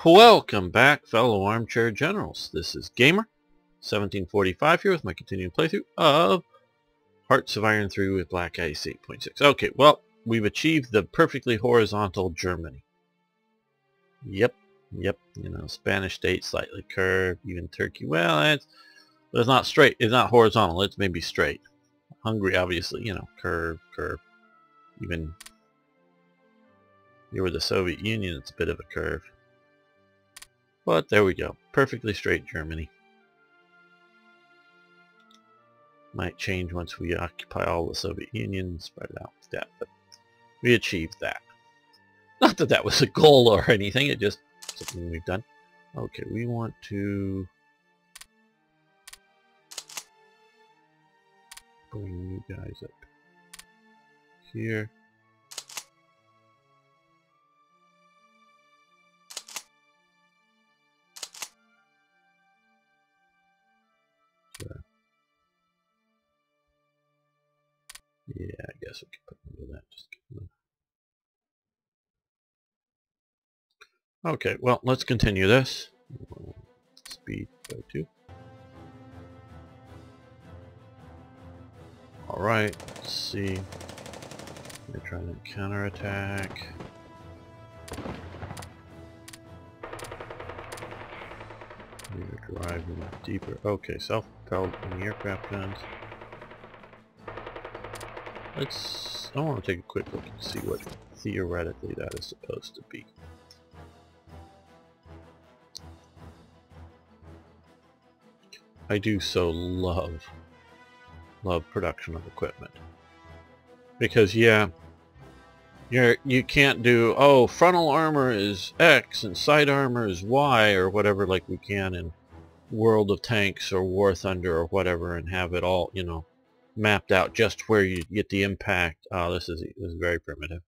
Welcome back, fellow armchair generals. This is Gamer 1745 here with my continuing playthrough of Hearts of Iron 3 with Black Ice 8.6. Okay, well, we've achieved the perfectly horizontal Germany. Yep, Spanish state slightly curved, even Turkey. Well, it's not straight. It's not horizontal. It's maybe straight. Hungary, obviously, curve. Even here with the Soviet Union, it's a bit of a curve. But there we go. Perfectly straight Germany. Might change once we occupy all the Soviet Union and spread it out with that, but we achieved that. Not that that was a goal or anything, it's just something we've done. Okay, we want to bring you guys up here. Yeah, I guess we could put into that. Just okay, well, let's continue this. Speed by 2. Alright, let's see. We're trying to counterattack. We're driving deeper. Okay, self-propelled aircraft guns. I want to take a quick look and see what theoretically that is supposed to be. I do so love production of equipment. Because yeah, you can't do, oh, frontal armor is X and side armor is Y or whatever like we can in World of Tanks or War Thunder or whatever and have it all, mapped out just where you get the impact. Oh, this is very primitive.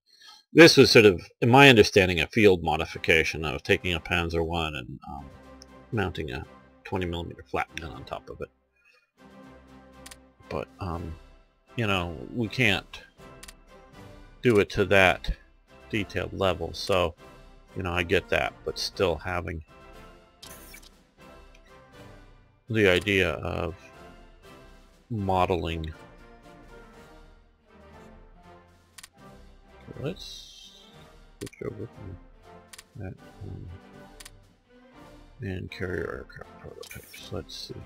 This was sort of, in my understanding, a field modification of taking a Panzer I and mounting a 20mm flat gun on top of it. But, we can't do it to that detailed level, so, I get that, but still having the idea of modeling. Okay, let's switch over from that and carrier aircraft prototypes. Let's see.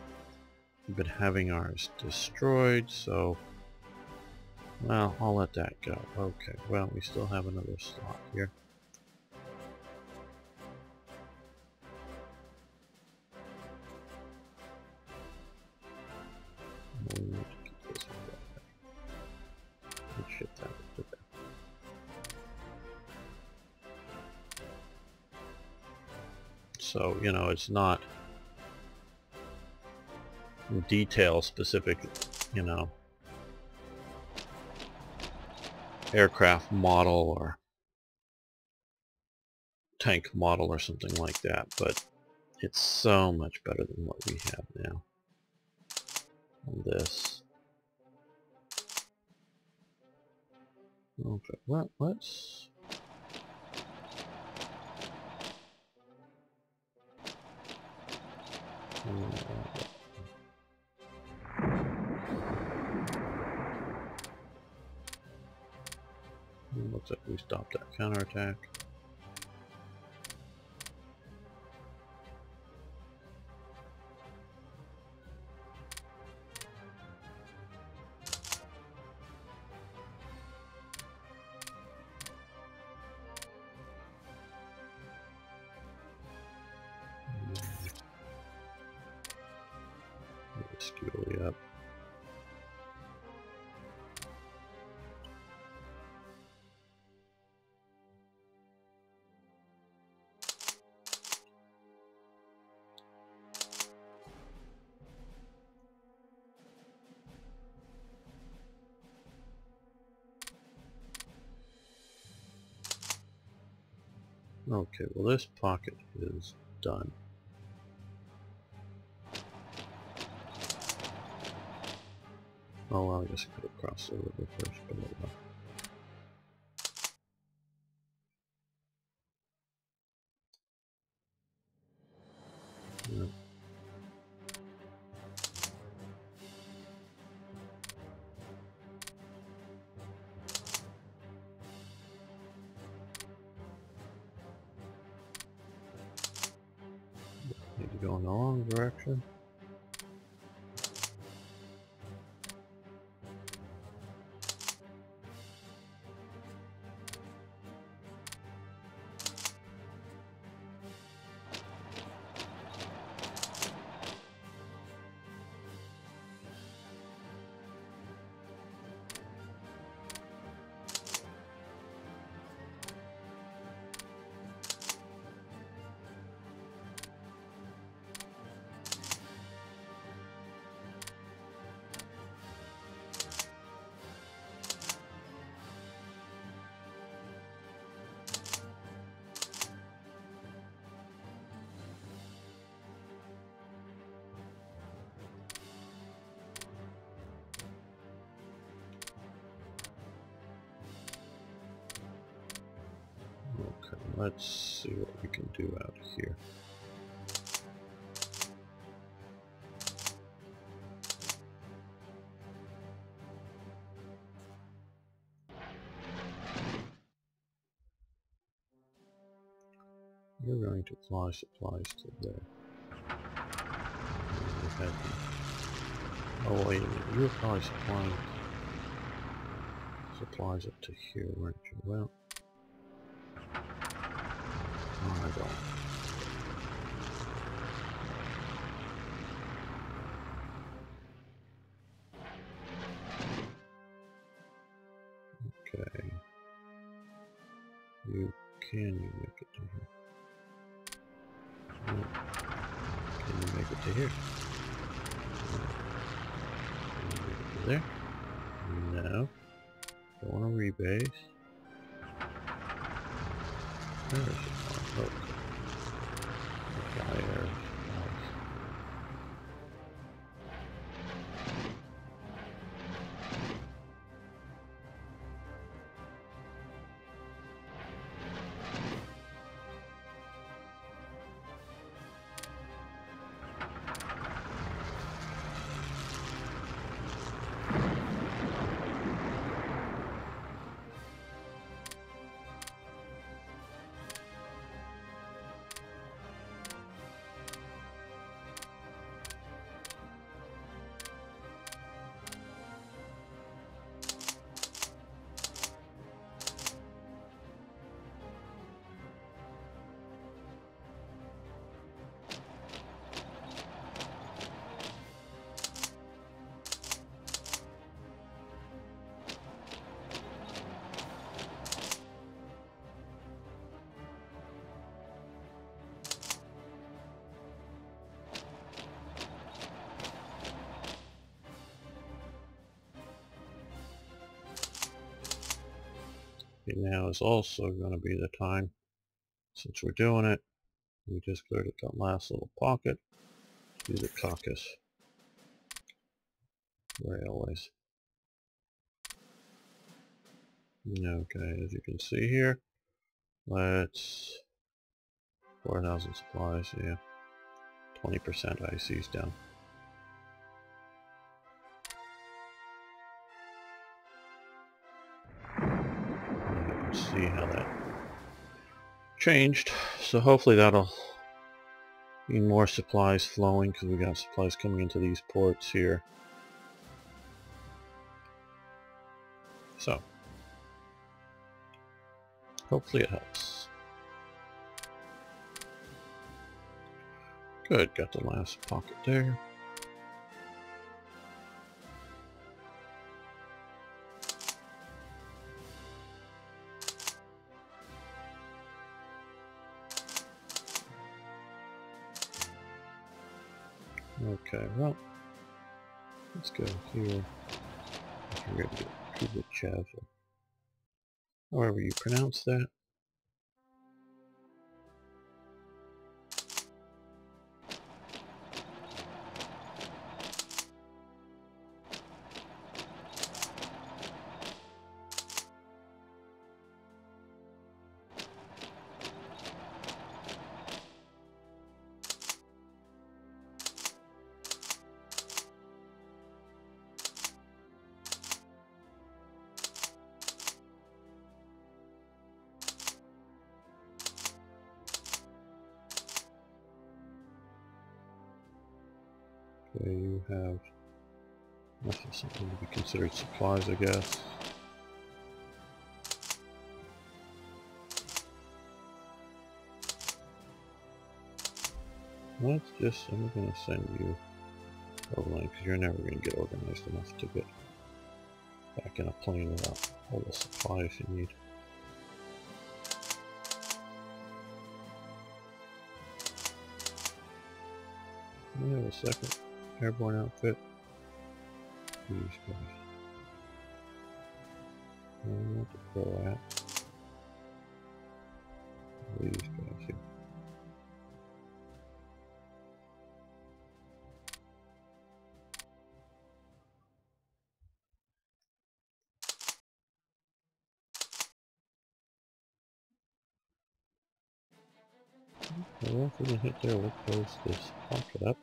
We've been having ours destroyed, so well, I'll let that go. Okay, well, we still have another slot here. We need to keep this one back. Let's shift that up to there. So, it's not detail specific, aircraft model or tank model or something like that, but it's so much better than what we have now. On this. Okay, well, let's looks like we stopped that counterattack. Skew up. Okay, well, this pocket is done. Oh, well, I guess I could have crossed the river first, but oh well. going the wrong direction? Okay, let's see what we can do out here. You're going to fly supplies to there. Oh wait a minute, you were probably supplying supplies up to here, weren't you? Well, I don't. Okay. Can you make it to here? No. Can you make it to here? No. Can you make it to there? No. Don't want to rebase. There's a one. Okay. Fire. Okay, now is also going to be the time, since we're doing it, we just go to that last little pocket, do the caucus railways. Okay, as you can see here, let's 4,000 supplies, yeah, 20% IC's down. And you can see how that changed, so hopefully that'll mean more supplies flowing, because we got supplies coming into these ports here. So hopefully it helps. Good, got the last pocket there. Okay, well, let's go here. We're going to get Kubichev, however you pronounce that. Okay, you have nothing, something to be considered supplies, I guess. Let's just, I'm going to send you overland because you're never going to get organized enough to get back in a plane without all the supplies you need. We have a second airborne outfit. These guys. I don't know what to throw at. These guys here. Well, if we can hit there, we'll close this pocket up.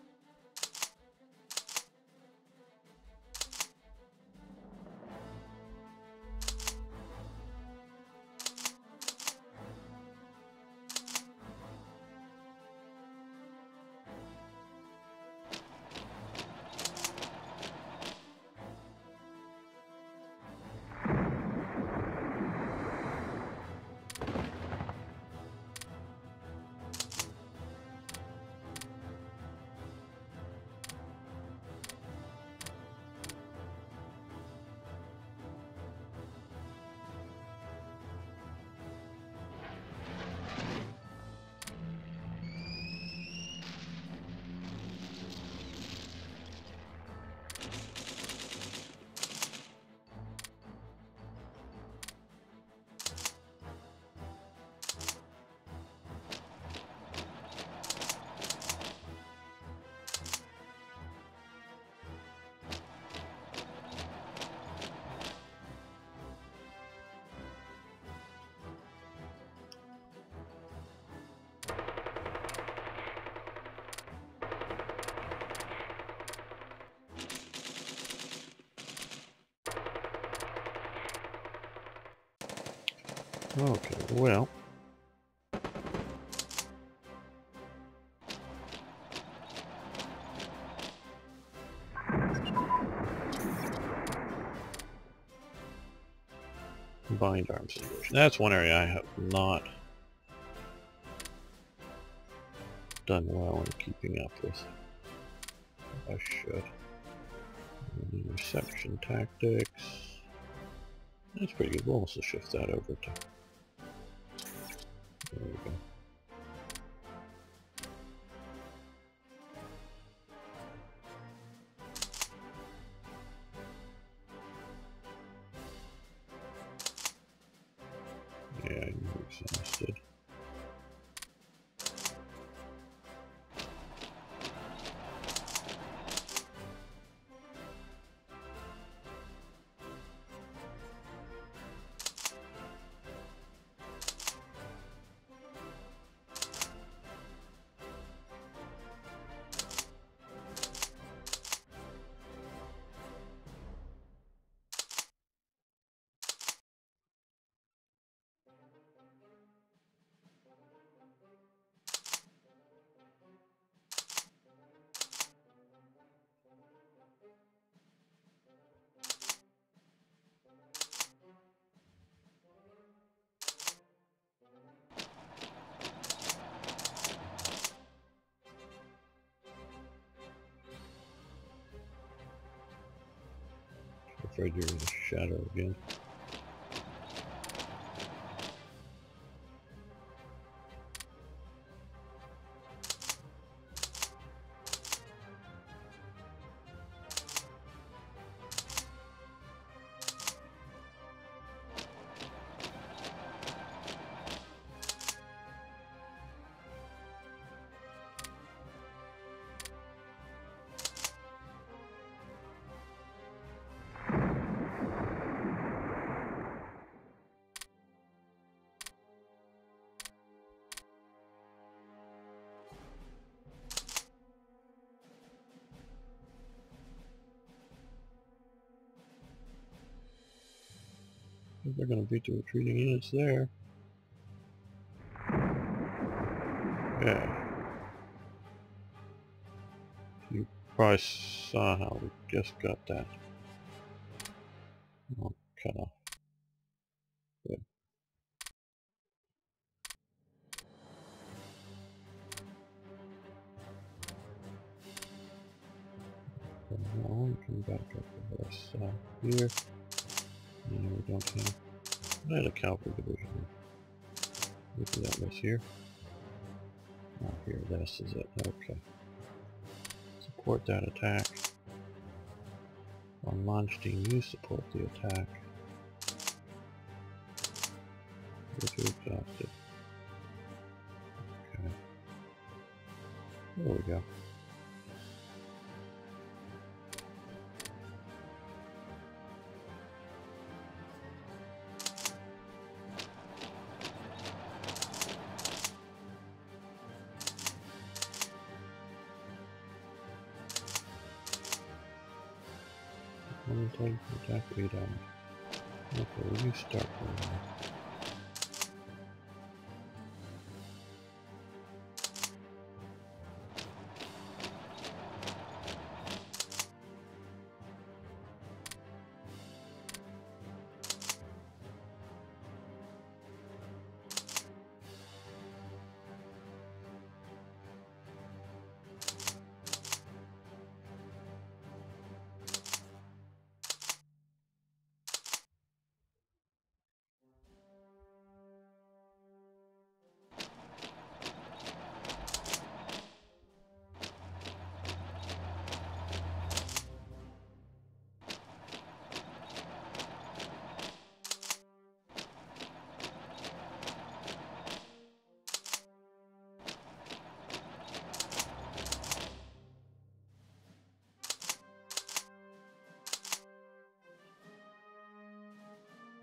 Okay, well. Combined arms inversion. That's one area I have not done well in keeping up with. I should. Interception tactics. That's pretty good. We'll also shift that over to. There we go. Yeah, you're exhausted. Afraid you're in the shadow again. They're going to beat the retreating units there. Yeah. You probably saw how we just got that. I'll cut off. Good. And now we come back up to this here. And we don't have. I had a cavalry division. Maybe that was here. Oh, here, this is it. Okay. Support that attack. On Monstein, you support the attack. You're too exhausted. Okay. There we go. One time attack 8 on. Okay, you start going.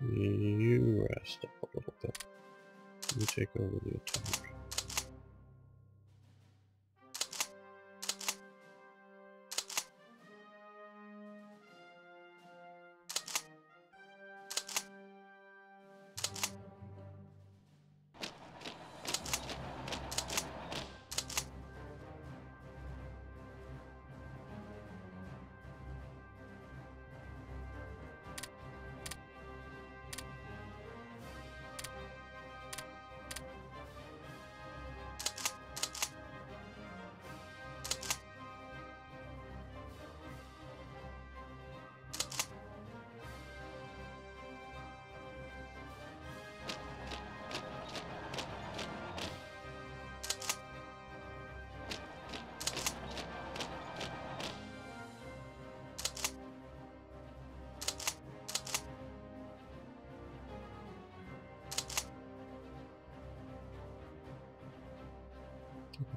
You rest up a little bit. You take over the attack.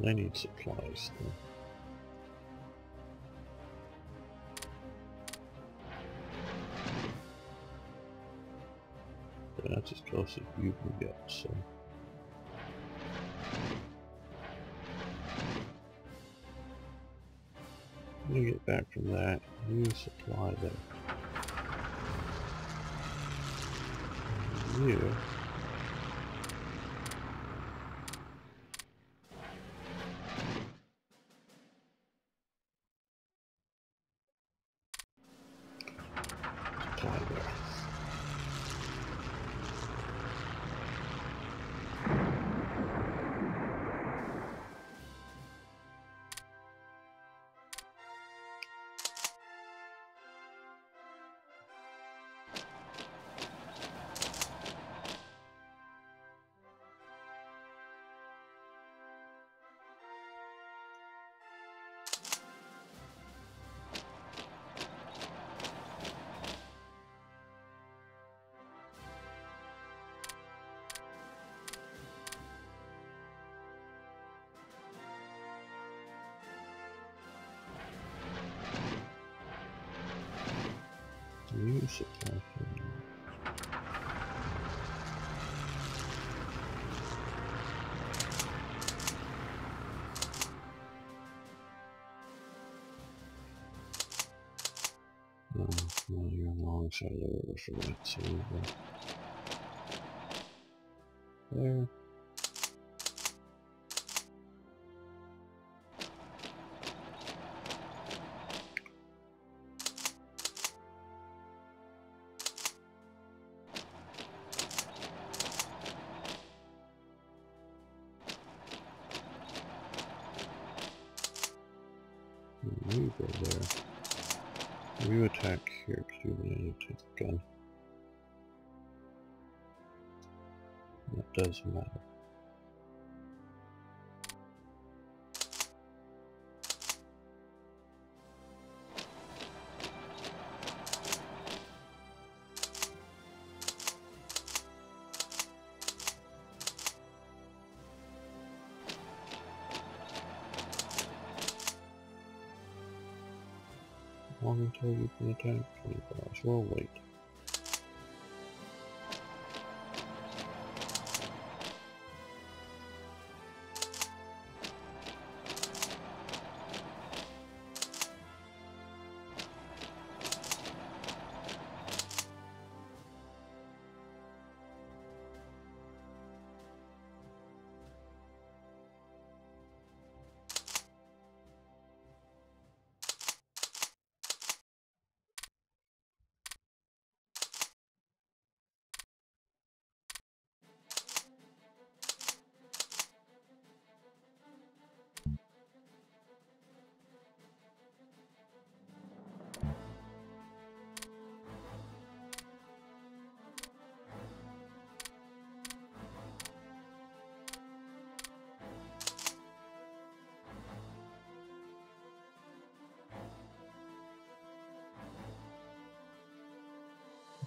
I need supplies though. That's as close as you can get, so. When you get back from that, you supply there. And you supply there. You supply here. No, you're on the wrong side of the river for that, so you go there. You go there. You attack here because you need to take the gun. That does matter. Long until you can attack 24 hours. We'll wait.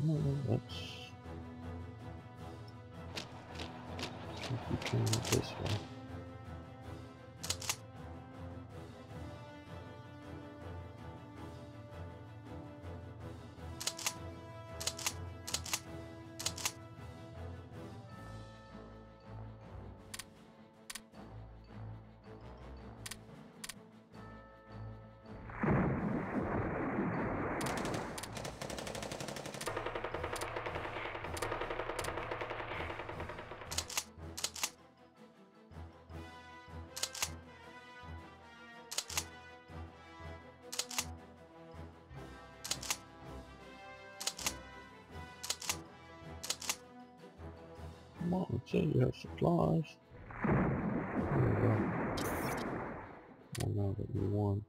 No, let's see if we can get this one. Come on, say you have supplies. There we go. Well, now that we won.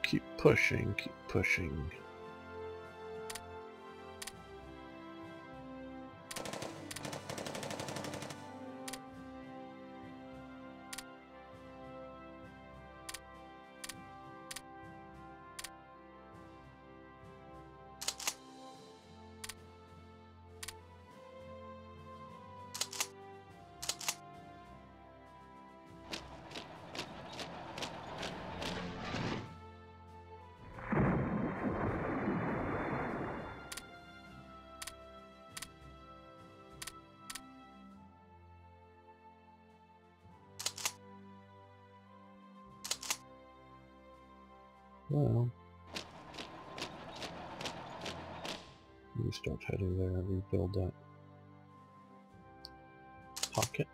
Keep pushing, keep pushing. Well, we start heading there and rebuild that pocket.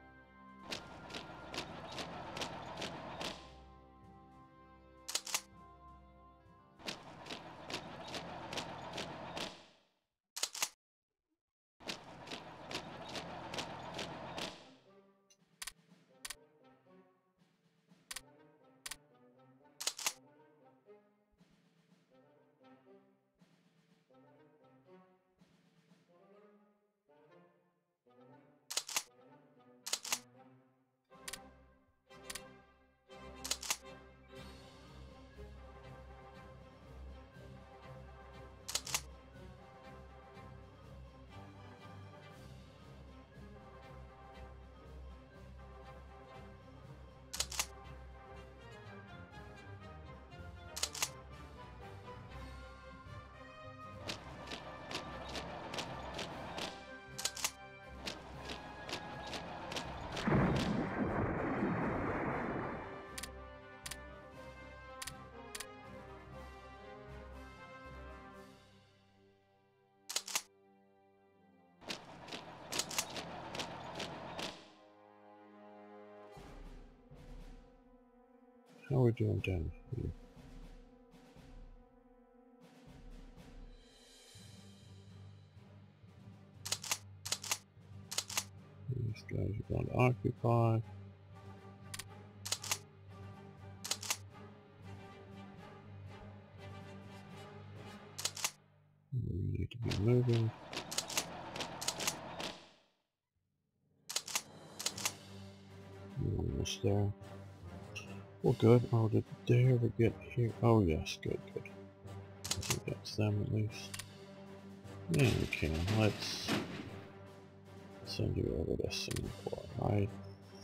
How are we doing down here? These guys are going to occupy. We need to be moving. We're almost there. Well, good. Oh, did they ever get here? Oh, yes. Good, good. I think that's them at least. Yeah, we can. Let's send you over to Singapore. I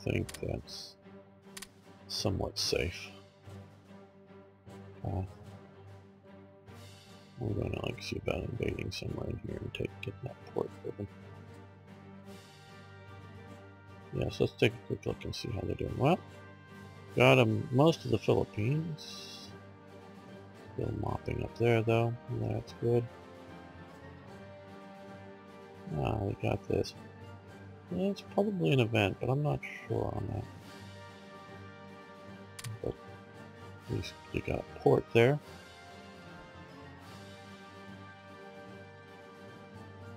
think that's somewhat safe. We're going to see about invading somewhere in here and getting that port open. Yes, let's take a quick look and see how they're doing. Well, got them most of the Philippines. Still mopping up there though. That's good. Ah, we got this. Yeah, it's probably an event, but I'm not sure on that. But at least you got a port there.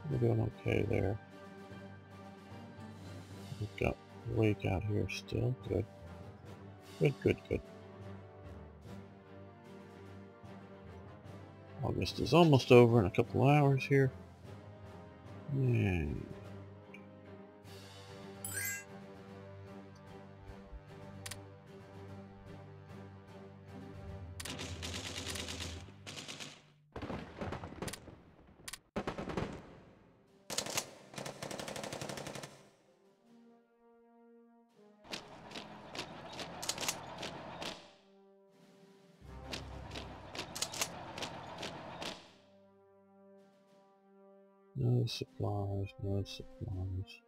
We're doing okay there. We've got Wake out here still. Good. Good, good, good. August is almost over in a couple hours here. Yeah. No supplies, no supplies.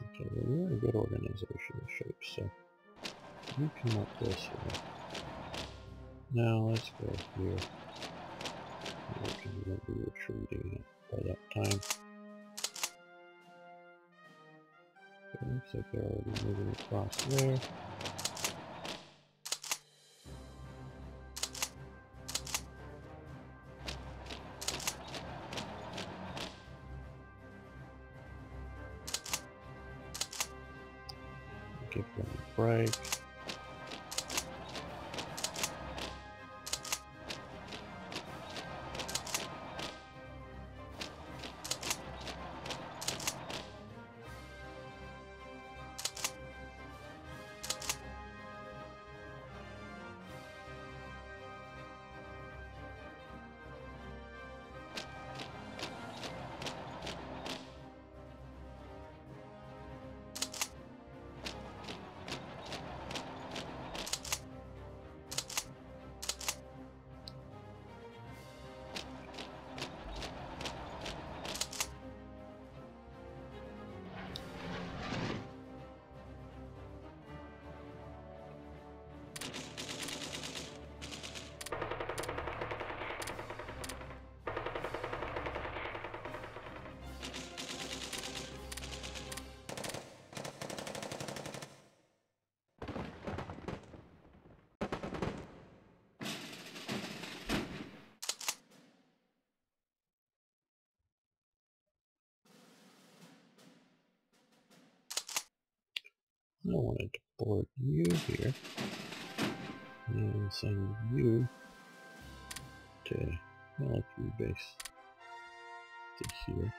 Okay, we're in a good organizational shape, so you come up this way. Now let's go here. We can be retreating by that time. Okay, looks like they're already moving across there. Give them a break. I wanted to board you here and send you to military base to here.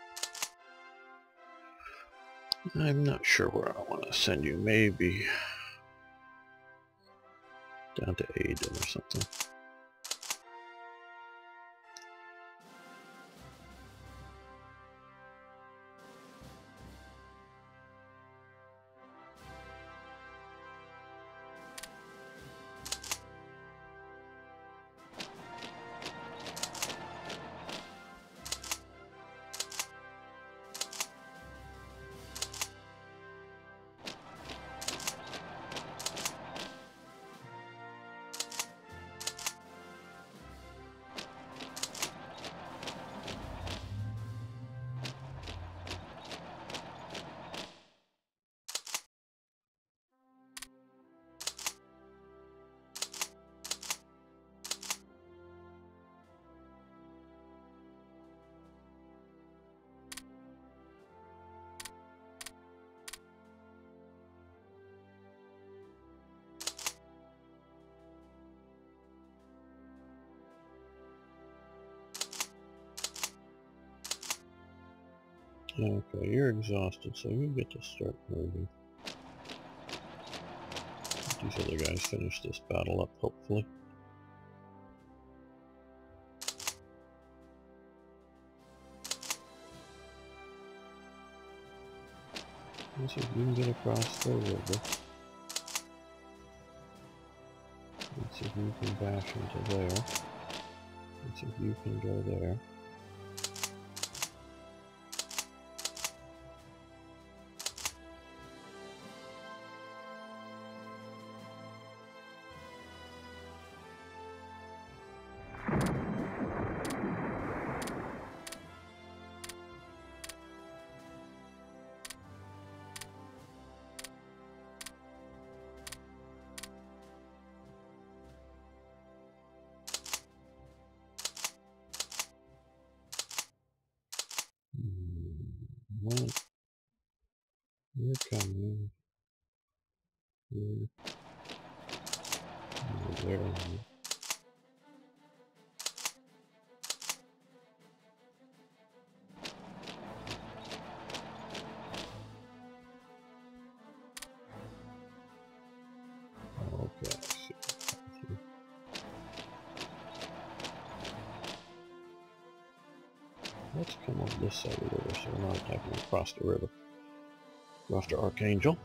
I'm not sure where I want to send you. Maybe down to Aden or something. Okay, you're exhausted, so you get to start moving. These other guys finish this battle up, hopefully. Let's see if you can get across the river. Let's see if you can bash into there. Let's see if you can go there. Well, you're coming. You're there. Okay, I see. Let's come on this side of the river so we're not attacking across the river. Go after Archangel.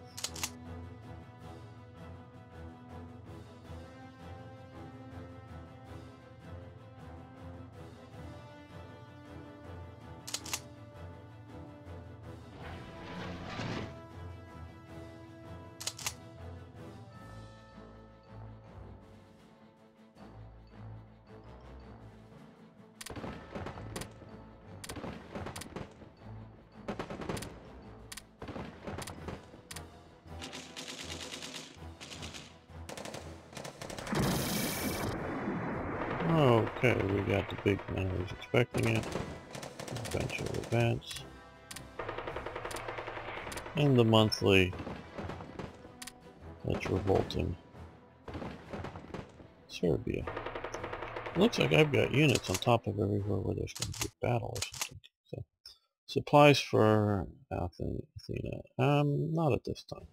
Okay, we got the big man who's expecting it. Adventure events. And the monthly that's revolting Serbia. Looks like I've got units on top of everywhere where there's going to be a battle or something. So, supplies for Athena. Not at this time.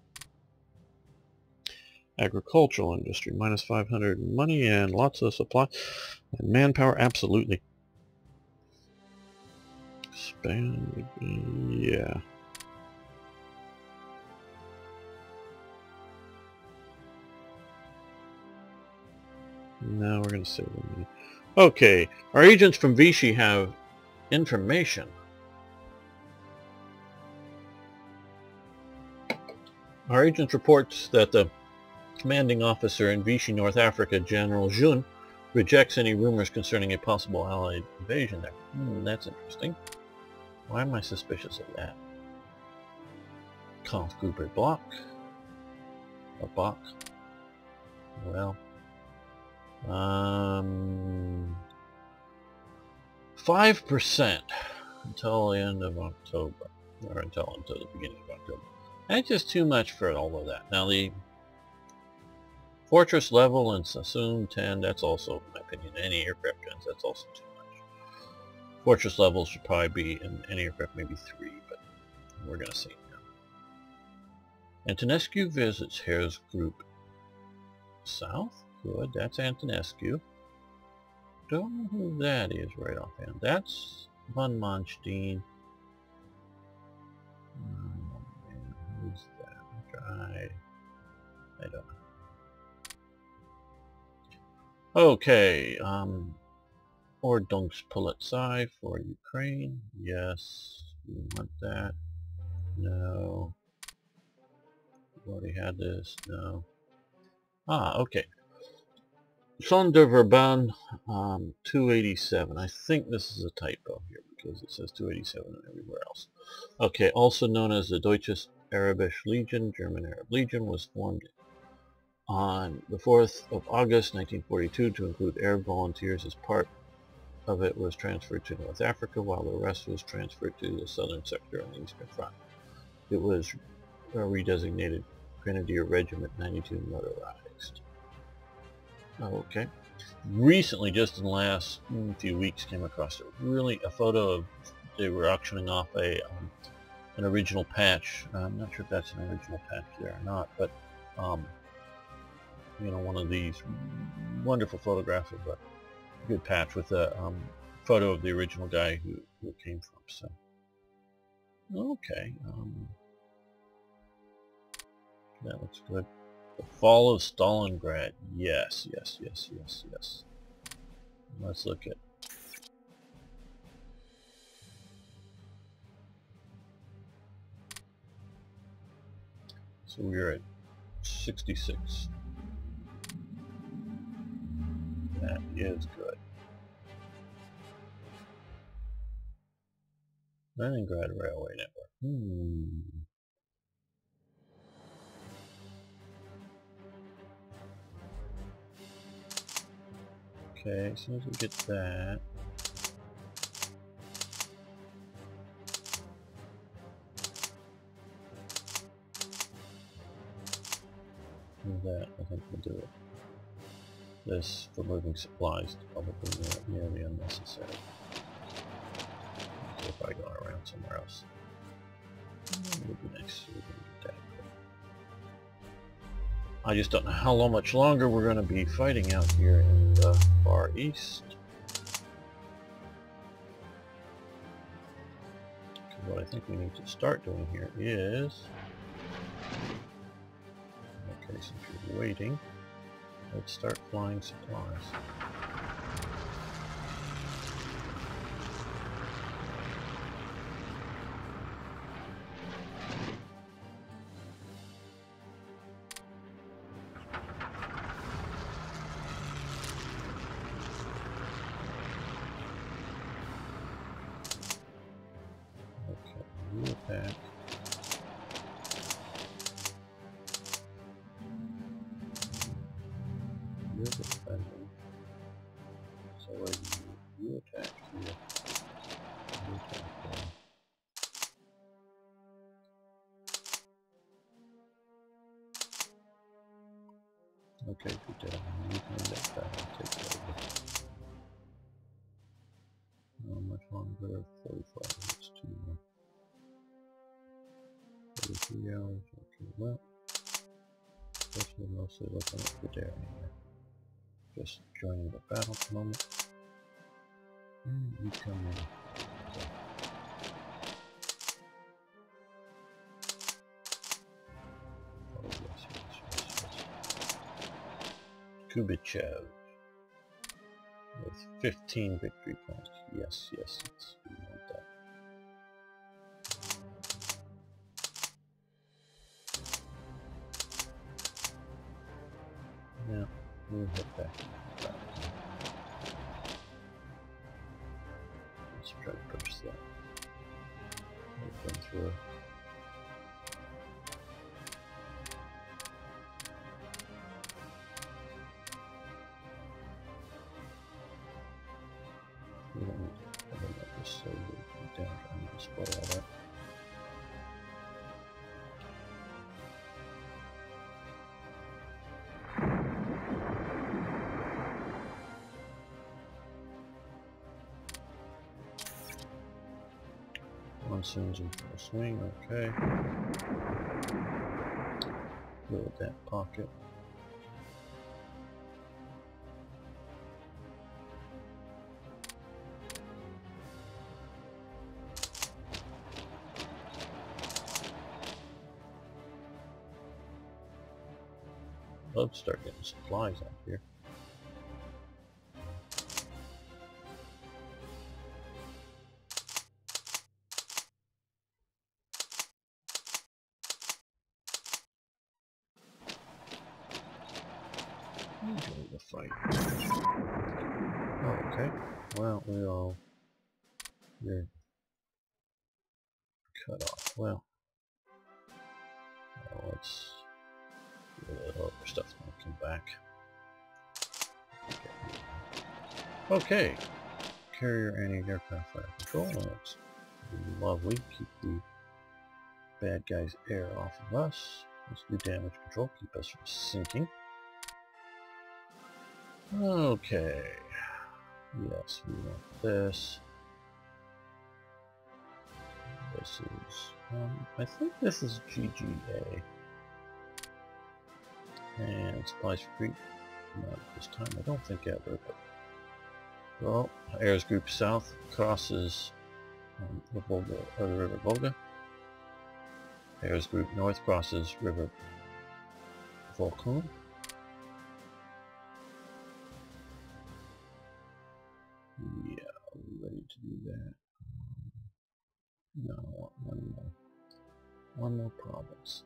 Agricultural industry, minus 500 money and lots of supply. And manpower, absolutely. Span, yeah. Now we're going to save them money. Okay, our agents from Vichy have information. Our agent reports that the commanding officer in Vichy, North Africa, General Jun, rejects any rumors concerning a possible Allied invasion there. That's interesting. Why am I suspicious of that? Kampfgruppe Block. A Bach. Well. 5% until the end of October. Or until the beginning of October. That's just too much for all of that. Now the fortress level in Sassoon 10, that's also, in my opinion, any aircraft guns, that's also too much. Fortress level should probably be in any aircraft maybe 3, but we're going to see now. Antonescu visits Hare's group south. Good, that's Antonescu. Don't know who that is right offhand. That's von Manstein. Who's that guy? I don't know. Okay, Ordnungspolizei for Ukraine. Yes, we want that. No. We already had this. No. Okay. Sonderverband 287. I think this is a typo here because it says 287 everywhere else. Okay, also known as the Deutsches Arabische Legion, German Arab Legion, was formed on the 4th of August 1942 to include Arab volunteers. As part of it was transferred to North Africa, while the rest was transferred to the southern sector on the Eastern Front. It was redesignated Grenadier Regiment 92 motorized. Okay. Recently, just in the last few weeks, came across a photo of, they were auctioning off a an original patch. I'm not sure if that's an original patch there or not, but you know, one of these wonderful photographs of a good patch with a photo of the original guy who it came from. So, okay, that looks good. The fall of Stalingrad. Yes, yes, yes, yes, yes. Let's look at. So we're at 66. That is good. Leningrad Railway Network. Okay, as soon as we get that. That, I think we'll do it. This, for moving supplies, is probably nearly unnecessary. So if I go around somewhere else, it would be nice. We can get that. I just don't know how much longer we're going to be fighting out here in the Far East. Because what I think we need to start doing here is... Okay, since you're waiting, let's start flying supplies. Okay, new attack. You're defending. So you attack here. You attack there. Okay, good job. You can end that battle. Take that over. How much longer? 45 minutes too long. 33 hours. Okay, well, guess we're mostly looking at the dairy here. Just joining the battle at the moment. And you come in. Okay. Oh, yes, yes, yes, yes. Kubichev with 15 victory points. Yes, yes, yes. We want that. Yeah, we'll head back. Let's try to push that. Open through. We don't need to cover that just so we down trying to display all that. Monsoons in full swing, okay. Build that pocket. Love to start getting supplies out here. Enjoy the fight. Oh, okay. Well, you're cut off. Well, let's do a little other stuff when I come back. Okay. Carrier anti-aircraft fire control. Looks lovely. Keep the bad guys' air off of us. Let's do damage control. Keep us from sinking. Okay. Yes, we want this. this is, I think this is GGA. And Supplies Creek, not this time, I don't think ever, but... Well, Ayers Group South crosses the River Volga. Ayers Group North crosses River Volkhon. Yeah, ready to do that. No, I want one more. One more province.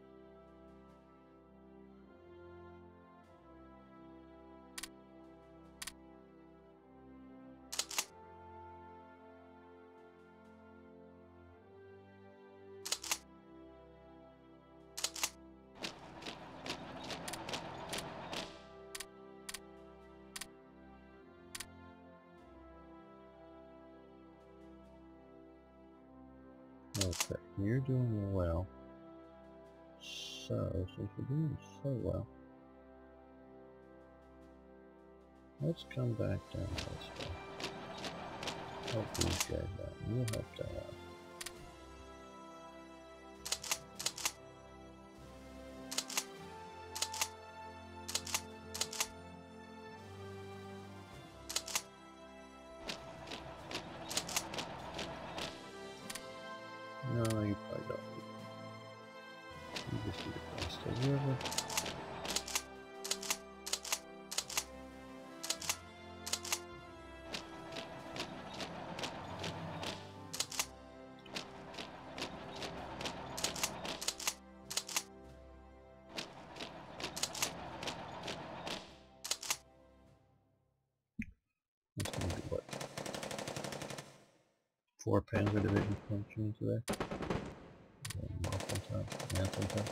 Okay, you're doing well. So, since you're doing so well, let's come back down this way. Help these guys out. You'll help that out. No, you probably don't. You just need to cross the river. That's going to be what? 4 Panzer divisions functioning today? More sometimes, and sometimes.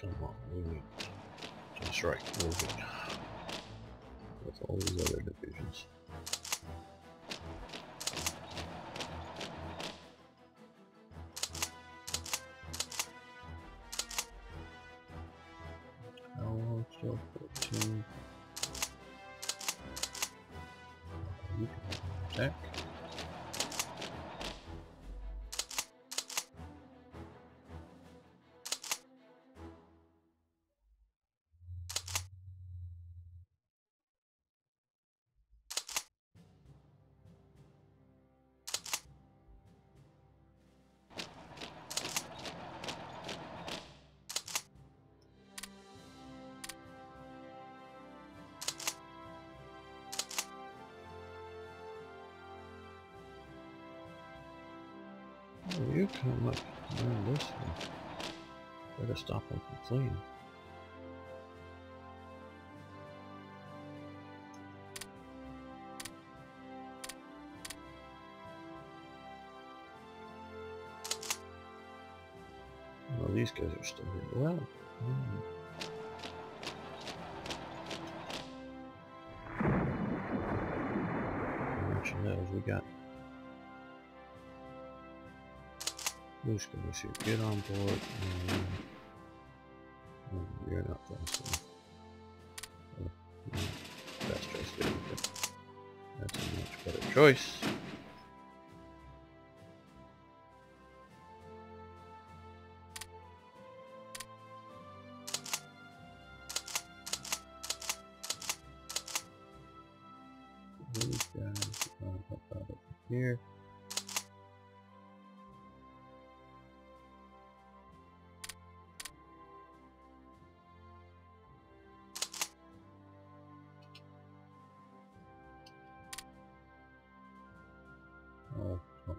Come on, moving. Just right, moving. With all these other divisions. How long still? 14. You can attack. Oh, you come up around this way. Better stop them from fleeing. Well, these guys are still here. Well, mention those. We got who's going to get on board. You're not fast enough. Best choice there. That's a much better choice. These guys are going to help out over here. Oh,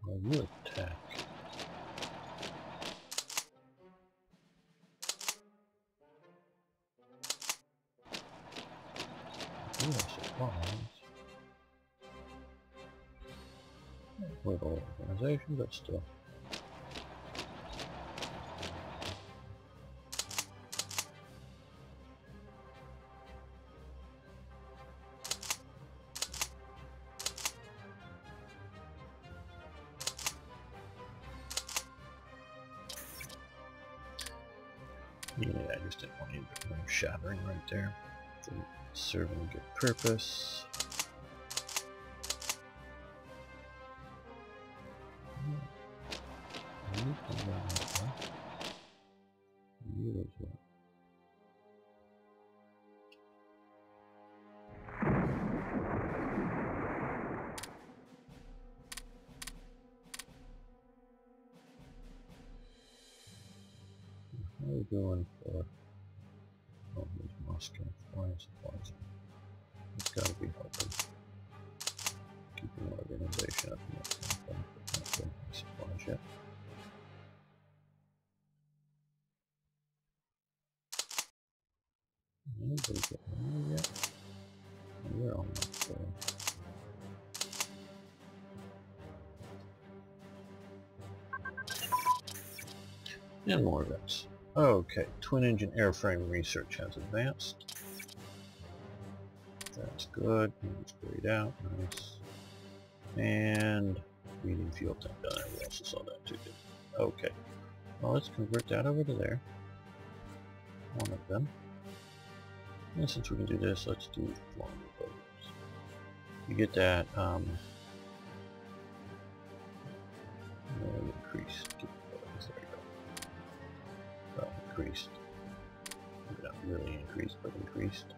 well, you attack. You have supplies. Little organization, but still. Yeah, I just didn't want any more shattering right there. Didn't serve any good purpose. You come down that way. You as well. How are we going for... Oh, there's Moscow. Supplies. It's gotta be helping. Keeping organization up in that kind of thing. Not getting any supplies yet. Anybody getting any yet? Oh, you're almost there. And more events. Okay, twin engine airframe research has advanced. That's good. It's grayed out. Nice. And reading fuel tank down there. We also saw that too. Okay. Well, let's convert that over to there. One of them. And since we can do this, let's do flying programs. You get that increased capabilities. There you go. Well, increased. Maybe not really increased, but increased.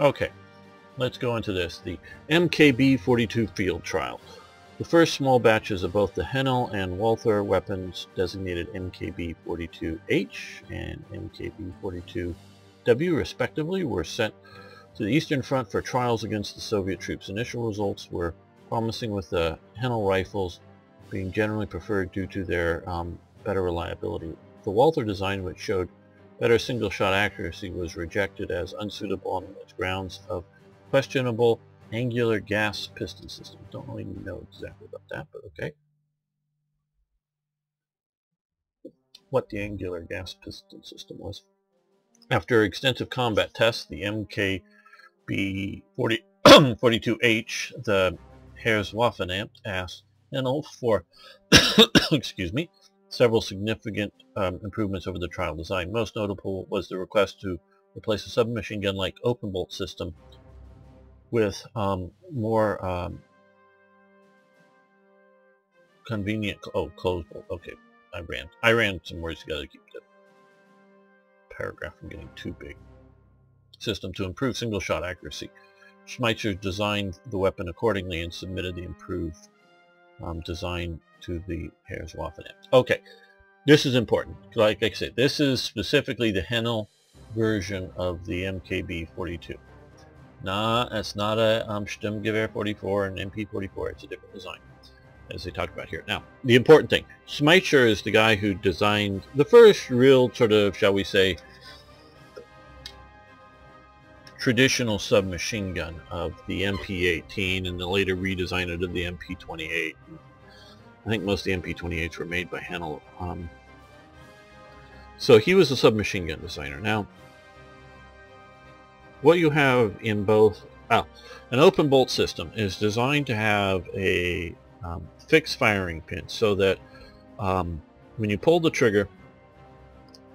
Okay, let's go into this. The MKB-42 field trial. The first small batches of both the Henel and Walther weapons, designated MKB-42H and MKB-42W respectively, were sent to the Eastern Front for trials against the Soviet troops. Initial results were promising, with the Henel rifles being generally preferred due to their better reliability. The Walther design, which showed better single-shot accuracy, was rejected as unsuitable on its grounds of questionable angular gas piston system. Don't really know exactly about that, but okay. What the angular gas piston system was. After extensive combat tests, the MKB-42H, the Heereswaffenamt, asked Henel for excuse me, several significant improvements over the trial design. Most notable was the request to replace a submachine gun-like open bolt system with more convenient closed bolt. Okay, I ran some words together to keep the paragraph from getting too big. System to improve single shot accuracy. Schmeitzer designed the weapon accordingly and submitted the improved design to the Heereswaffenamt. Okay, this is important. Like I said, this is specifically the Henel version of the MKB-42. That's not a Sturmgewehr 44 and MP-44. It's a different design, as they talked about here. Now, the important thing, Schmeitzer is the guy who designed the first real sort of, shall we say, traditional submachine gun of the MP-18, and then later redesigned it of the MP-28. I think most of the MP-28s were made by Henel. So he was a submachine gun designer. Now, what you have in both, an open bolt system is designed to have a fixed firing pin, so that when you pull the trigger,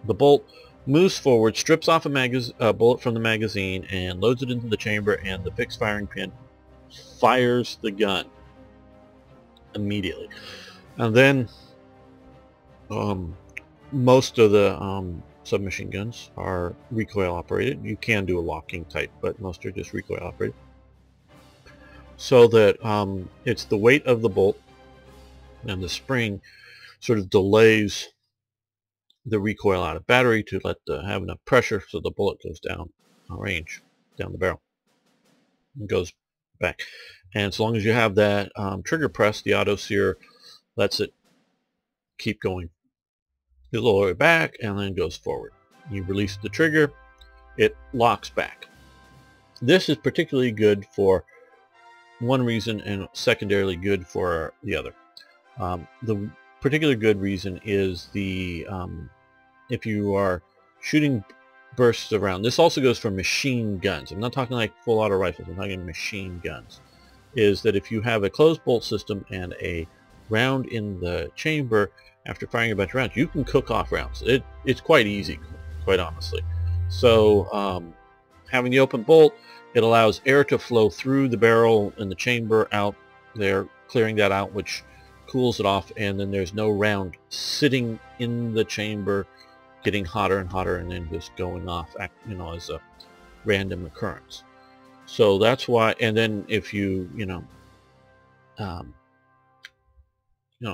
the bolt moves forward, strips off a bullet from the magazine, and loads it into the chamber, and the fixed firing pin fires the gun immediately. And then most of the submachine guns are recoil operated. You can do a locking type, but most are just recoil operated. So that it's the weight of the bolt and the spring sort of delays the recoil out of battery to have enough pressure so the bullet goes down range, down the barrel, and goes back. And as long as you have that trigger press, the auto sear lets it keep going. You lower it back and then goes forward. You release the trigger, it locks back. This is particularly good for one reason and secondarily good for the other. The particular good reason is the if you are shooting bursts around. This also goes for machine guns. I'm not talking like full auto rifles. I'm talking machine guns. Is that if you have a closed bolt system and a round in the chamber, after firing a bunch of rounds, you can cook off rounds. It's quite easy, quite honestly. So having the open bolt, it allows air to flow through the barrel and the chamber out there, clearing that out, which cools it off, and then there's no round sitting in the chamber getting hotter and hotter and then just going off, you know, as a random occurrence. So that's why. And then if you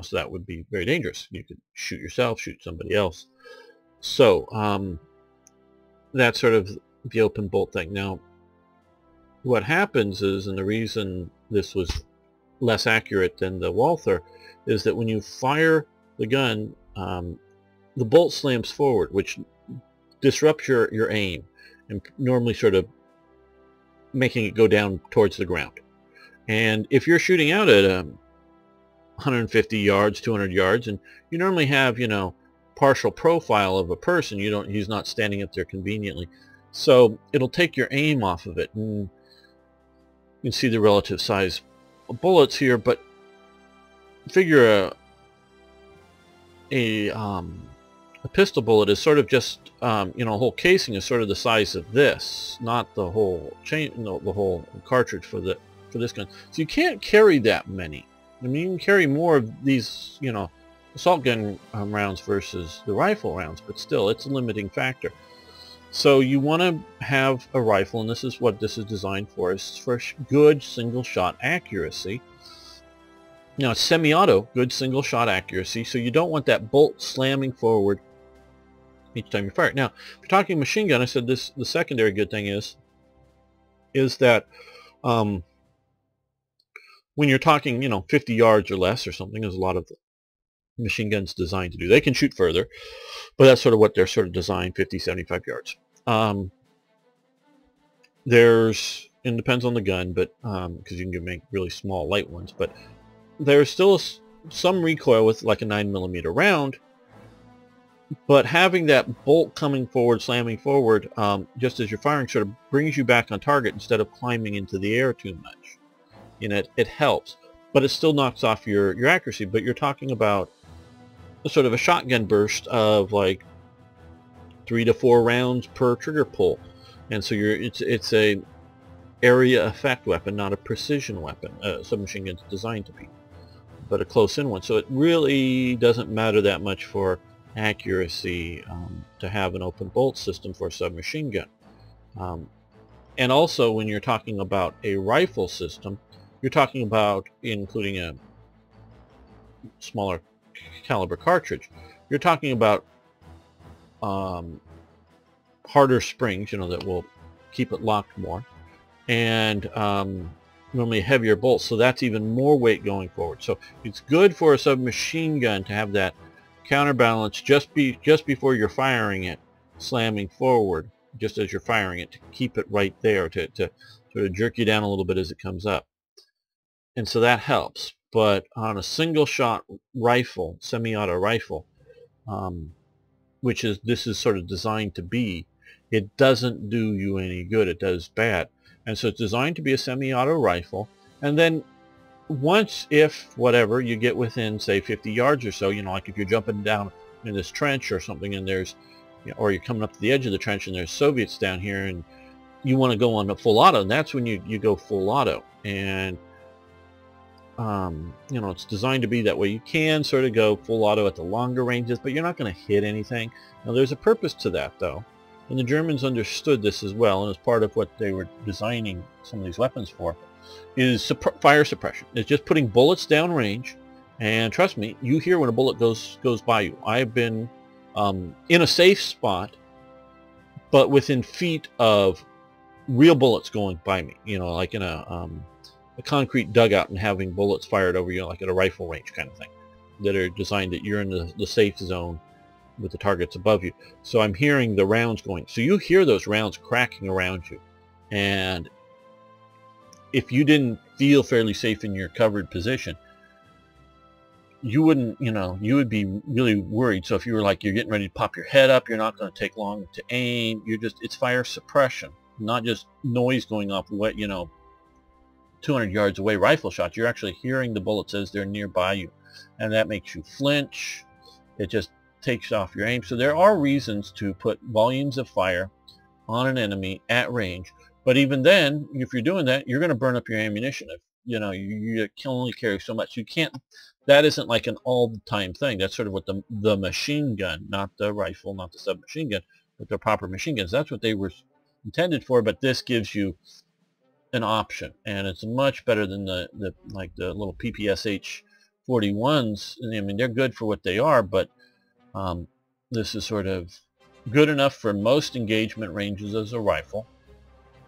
so that would be very dangerous. You could shoot yourself, shoot somebody else. So that's sort of the open bolt thing. Now what happens is, and the reason this was less accurate than the Walther, is that when you fire the gun, the bolt slams forward, which disrupts your aim and normally sort of making it go down towards the ground. And if you're shooting out at 150 yards, 200 yards, and you normally have, partial profile of a person, he's not standing up there conveniently, so it'll take your aim off of it. And you can see the relative size of bullets here, but figure a pistol bullet is sort of just a whole casing is sort of the size of this, not the whole the whole cartridge for this gun. So you can't carry that many. I mean, you can carry more of these, assault gun rounds versus the rifle rounds, but still, it's a limiting factor. So you want to have a rifle, and this is what this is designed for, is for good single-shot accuracy. Now, it's semi-auto, good single-shot accuracy, so you don't want that bolt slamming forward each time you fire it. Now, if you're talking machine gun, I said the secondary good thing is that when you're talking, 50 yards or less or something, as a lot of the machine guns designed to do. They can shoot further, but that's sort of what they're sort of designed, 50, 75 yards. It depends on the gun, but because you can make really small, light ones, but there's still some recoil with like a 9mm round, but having that bolt coming forward, slamming forward, just as you're firing, sort of brings you back on target instead of climbing into the air too much. It helps, but it still knocks off your accuracy. But you're talking about sort of a shotgun burst of like 3 to 4 rounds per trigger pull, and so it's a area effect weapon, not a precision weapon. Submachine gun's designed to be, but a close-in one. So it really doesn't matter that much for accuracy to have an open bolt system for a submachine gun. And also, when you're talking about a rifle system, you're talking about including a smaller caliber cartridge. You're talking about harder springs, that will keep it locked more, and normally heavier bolts, so that's even more weight going forward. So it's good for a submachine gun to have that counterbalance just before you're firing it, slamming forward just as you're firing it, to keep it right there, to sort of jerk you down a little bit as it comes up. And so that helps. But on a single shot rifle, semi-auto rifle, which this is sort of designed to be, it doesn't do you any good. It does bad. And so it's designed to be a semi-auto rifle. And then once, if whatever, you get within, say, 50 yards or so, like if you're jumping down in this trench or something, and there's, or you're coming up to the edge of the trench and there's Soviets down here, and you want to go on a full auto, and that's when you go full auto. And you know, it's designed to be that way. You can sort of go full auto at the longer ranges, but you're not going to hit anything. Now there's a purpose to that though, and the Germans understood this as well, and as part of what they were designing some of these weapons for is fire suppression. It's just putting bullets down range, and trust me, you hear when a bullet goes by you. I've been in a safe spot, but within feet of real bullets going by me, you know, like in a concrete dugout and having bullets fired over you, like at a rifle range kind of thing, that are designed that you're in the safe zone with the targets above you. So I'm hearing the rounds going. So you hear those rounds cracking around you. And if you didn't feel fairly safe in your covered position, you wouldn't, you know, you would be really worried. So if you were like, you're getting ready to pop your head up, you're not going to take long to aim. You're just, it's fire suppression, not just noise going off, what, you know, 200 yards away rifle shots. You're actually hearing the bullets as they're nearby you, and that makes you flinch. It just takes off your aim. So there are reasons to put volumes of fire on an enemy at range, but even then, if you're doing that, you're going to burn up your ammunition. If you know, you can only carry so much. You can't, that isn't like an all-the-time thing. That's sort of what the machine gun, not the rifle, not the submachine gun, but the proper machine guns, that's what they were intended for. But this gives you an option, and it's much better than the like the little PPSH 41s. I mean, they're good for what they are, but this is sort of good enough for most engagement ranges as a rifle,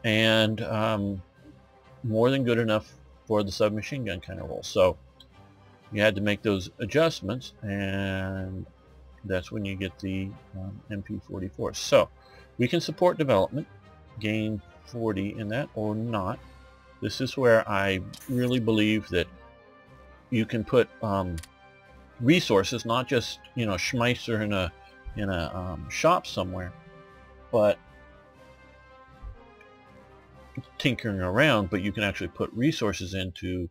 and more than good enough for the submachine gun kind of role. So you had to make those adjustments, and that's when you get the MP44. So we can support development, gain 40 in that or not. This is where I really believe that you can put resources, not just, you know, Schmeisser in a shop somewhere, but tinkering around, but you can actually put resources into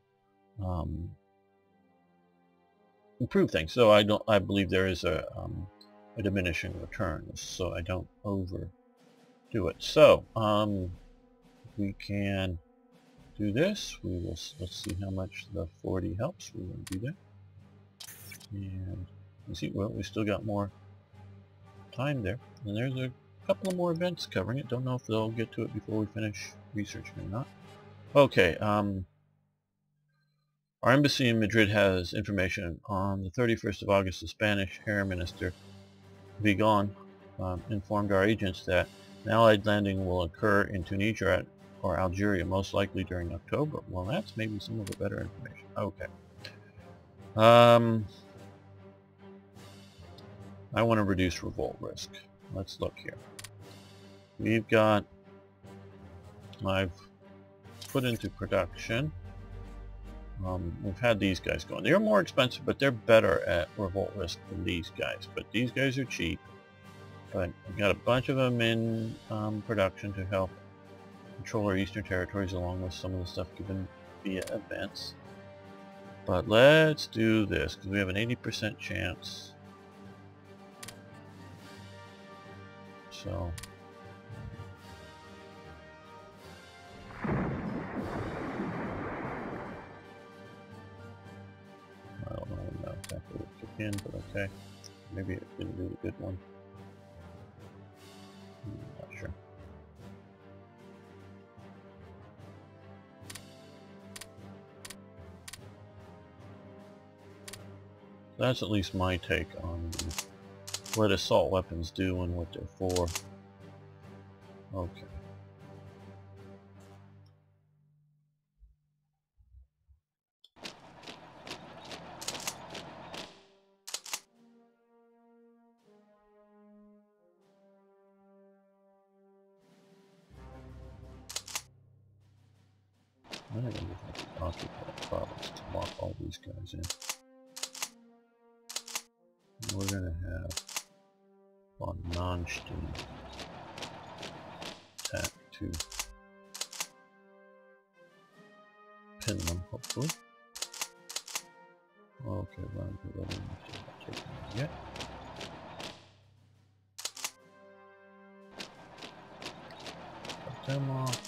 improve things. So I believe there is a diminishing return, so I don't overdo it. So we can do this. Let's see how much the 40 helps. We're going to do that, and you see, well, we still got more time there, and there's a couple of more events covering it. Don't know if they'll get to it before we finish researching or not. Okay, our embassy in Madrid has information. On the 31st of August, the Spanish Air Minister Vigon informed our agents that an Allied landing will occur in Tunisia or Algeria, most likely during October. Well, that's maybe some of the better information. Okay. I want to reduce revolt risk. Let's look here. We've got, I've put into production, we've had these guys going. They're more expensive, but they're better at revolt risk than these guys. But these guys are cheap. But we've got a bunch of them in production to help control our eastern territories, along with some of the stuff given via events. But let's do this, because we have an 80% chance. So I don't know exactly what to kick in, but okay. Maybe it didn't do a good one. I'm not sure. That's at least my take on what assault weapons do and what they're for. Okay. I think I can occupy the province to lock all these guys in. And we're going to have von Manstein attack to pin them, hopefully. Okay, well, I'm not taking them yet. Cut them off.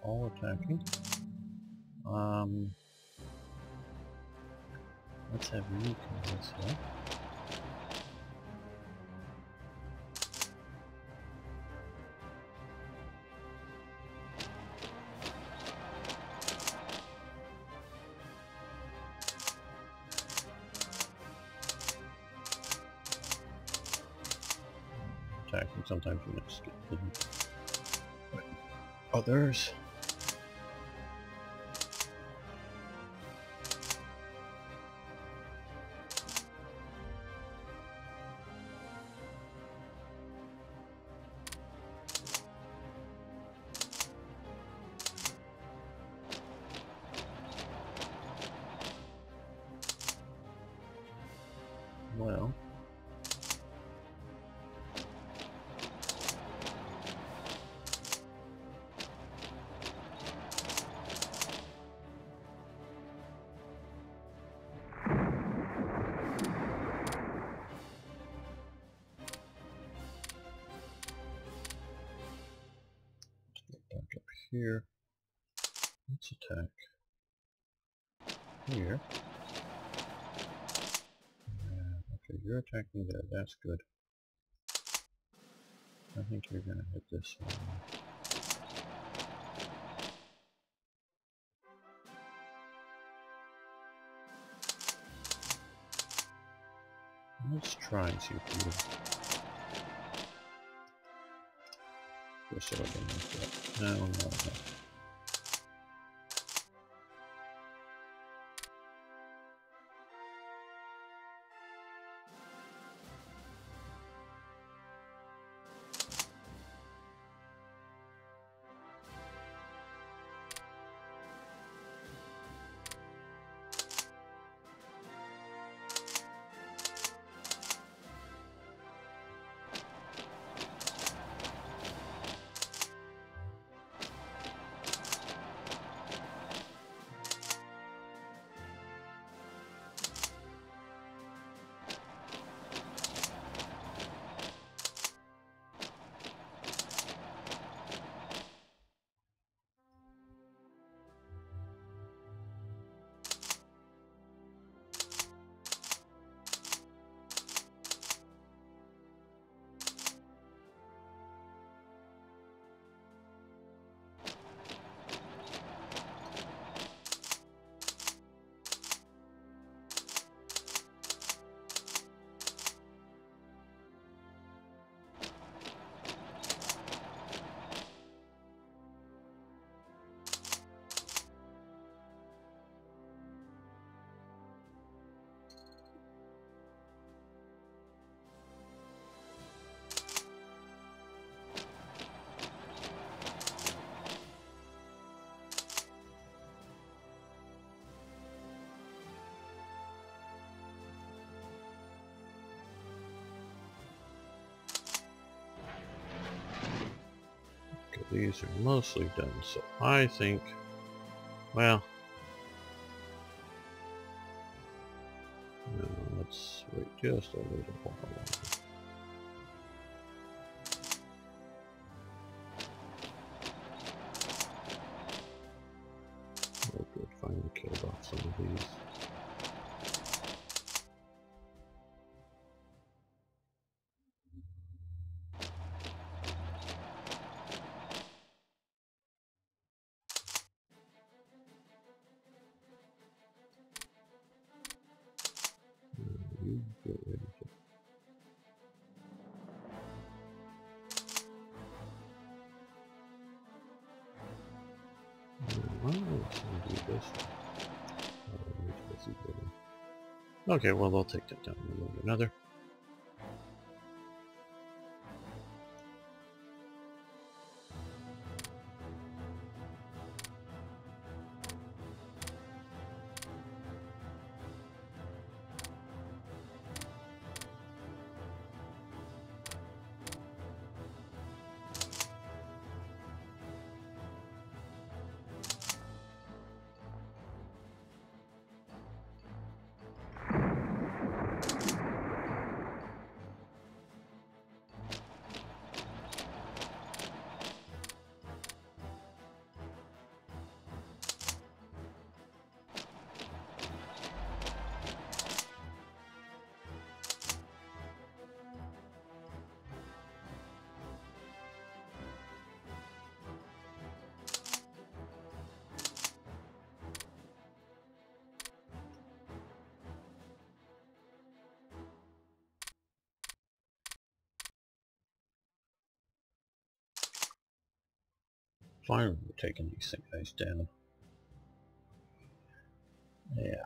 all attacking. Let's have you come this way. Attacking, sometimes you just get hidden by others. Well, back up here. Let's attack here. Okay, you're attacking there. That's good. I think you're gonna hit this one. Let's try and see if you just so I can make that. No, no, no. These are mostly done, so I think, well, let's wait just a little while longer. Oh good, finally killed off some of these. You get ready to. Let's do this. Okay, well, they'll take that down one way or another. Finally, we're taking these guys down. Yeah.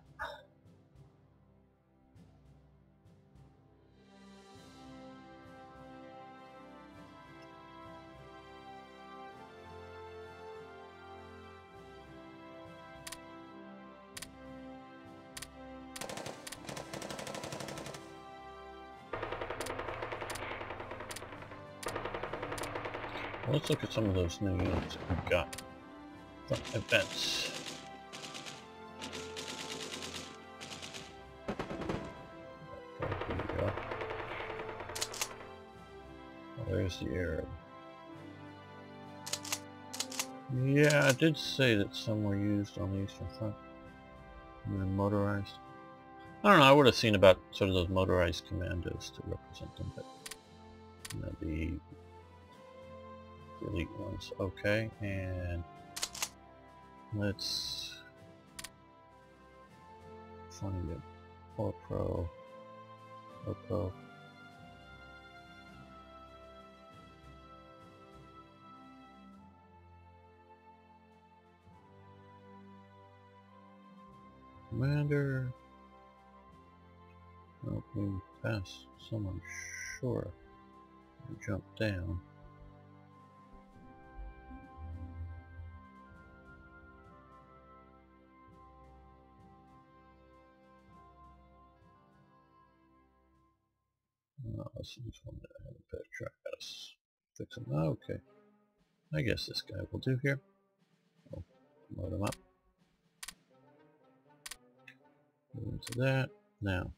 Well, let's look at some of those new units that we've got from events. There we go. Oh, there's the Arab. Yeah, I did say that some were used on the Eastern Front. And they're motorized. I don't know, I would have seen about sort of those motorized commandos to represent them, but you know, the elite ones. Okay, and let's find it. Or Pro. Commander. Oh, we passed someone, sure. We jump down. Oh, this is one that I have a better track. Gotta fix him. Oh, okay. I guess this guy will do here. Oh, load him up. Move into that. Now.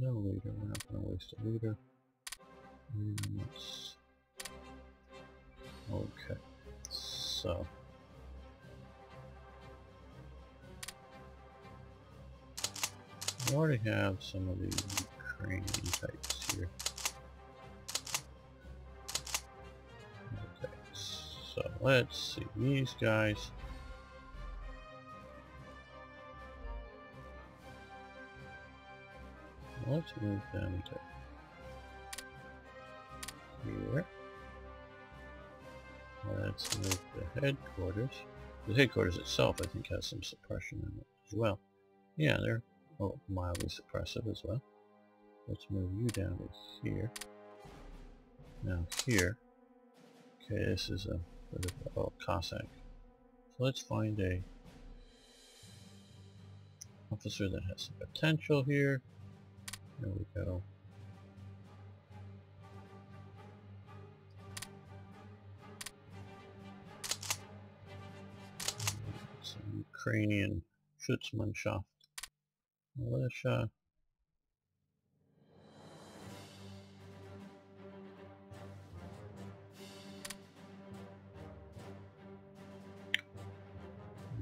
No leader. We're not going to waste a leader. Okay. So. We already have some of the Ukrainian types here. Okay, so let's see these guys. Let's move them to here. Let's move the headquarters. The headquarters itself, I think, has some suppression in it as well. Yeah, they're mildly suppressive as well. Let's move you down to here. Now here. Okay, this is a bit of a Cossack. So let's find a officer that has some potential here. There we go. Some Ukrainian Schutzmannschaft militia.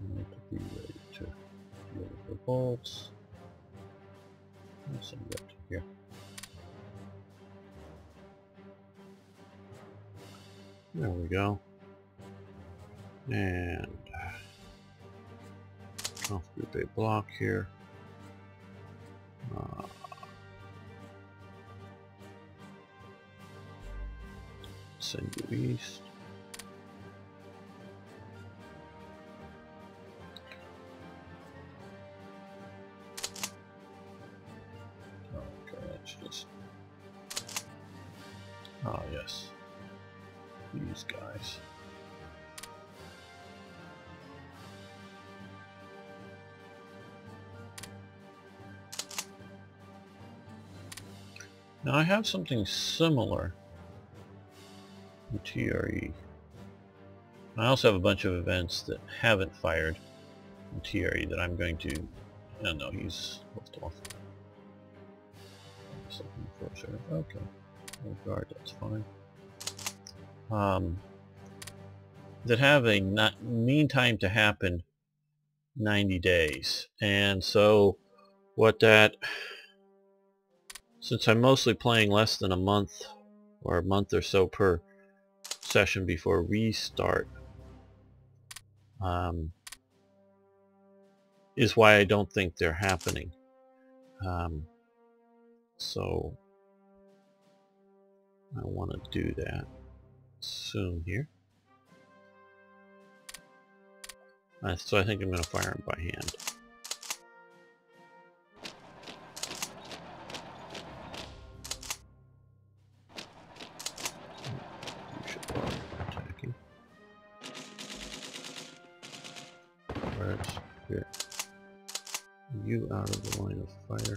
We need to be ready to deal with revolts. Let's send it up to here. There we go. And off group A block here. Send you east. Okay, let's just. Oh yes, these guys. Now I have something similar with TRE. I also have a bunch of events that haven't fired in TRE that I'm going to... Oh no, he's left off. Okay, no guard, that's fine. That have a mean time to happen 90 days. And so what that... Since I'm mostly playing less than a month or a month or so per session before restart, is why I don't think they're happening. So I want to do that soon here. So I think I'm going to fire them by hand. You should probably be attacking. Reds, here. You out of the line of fire.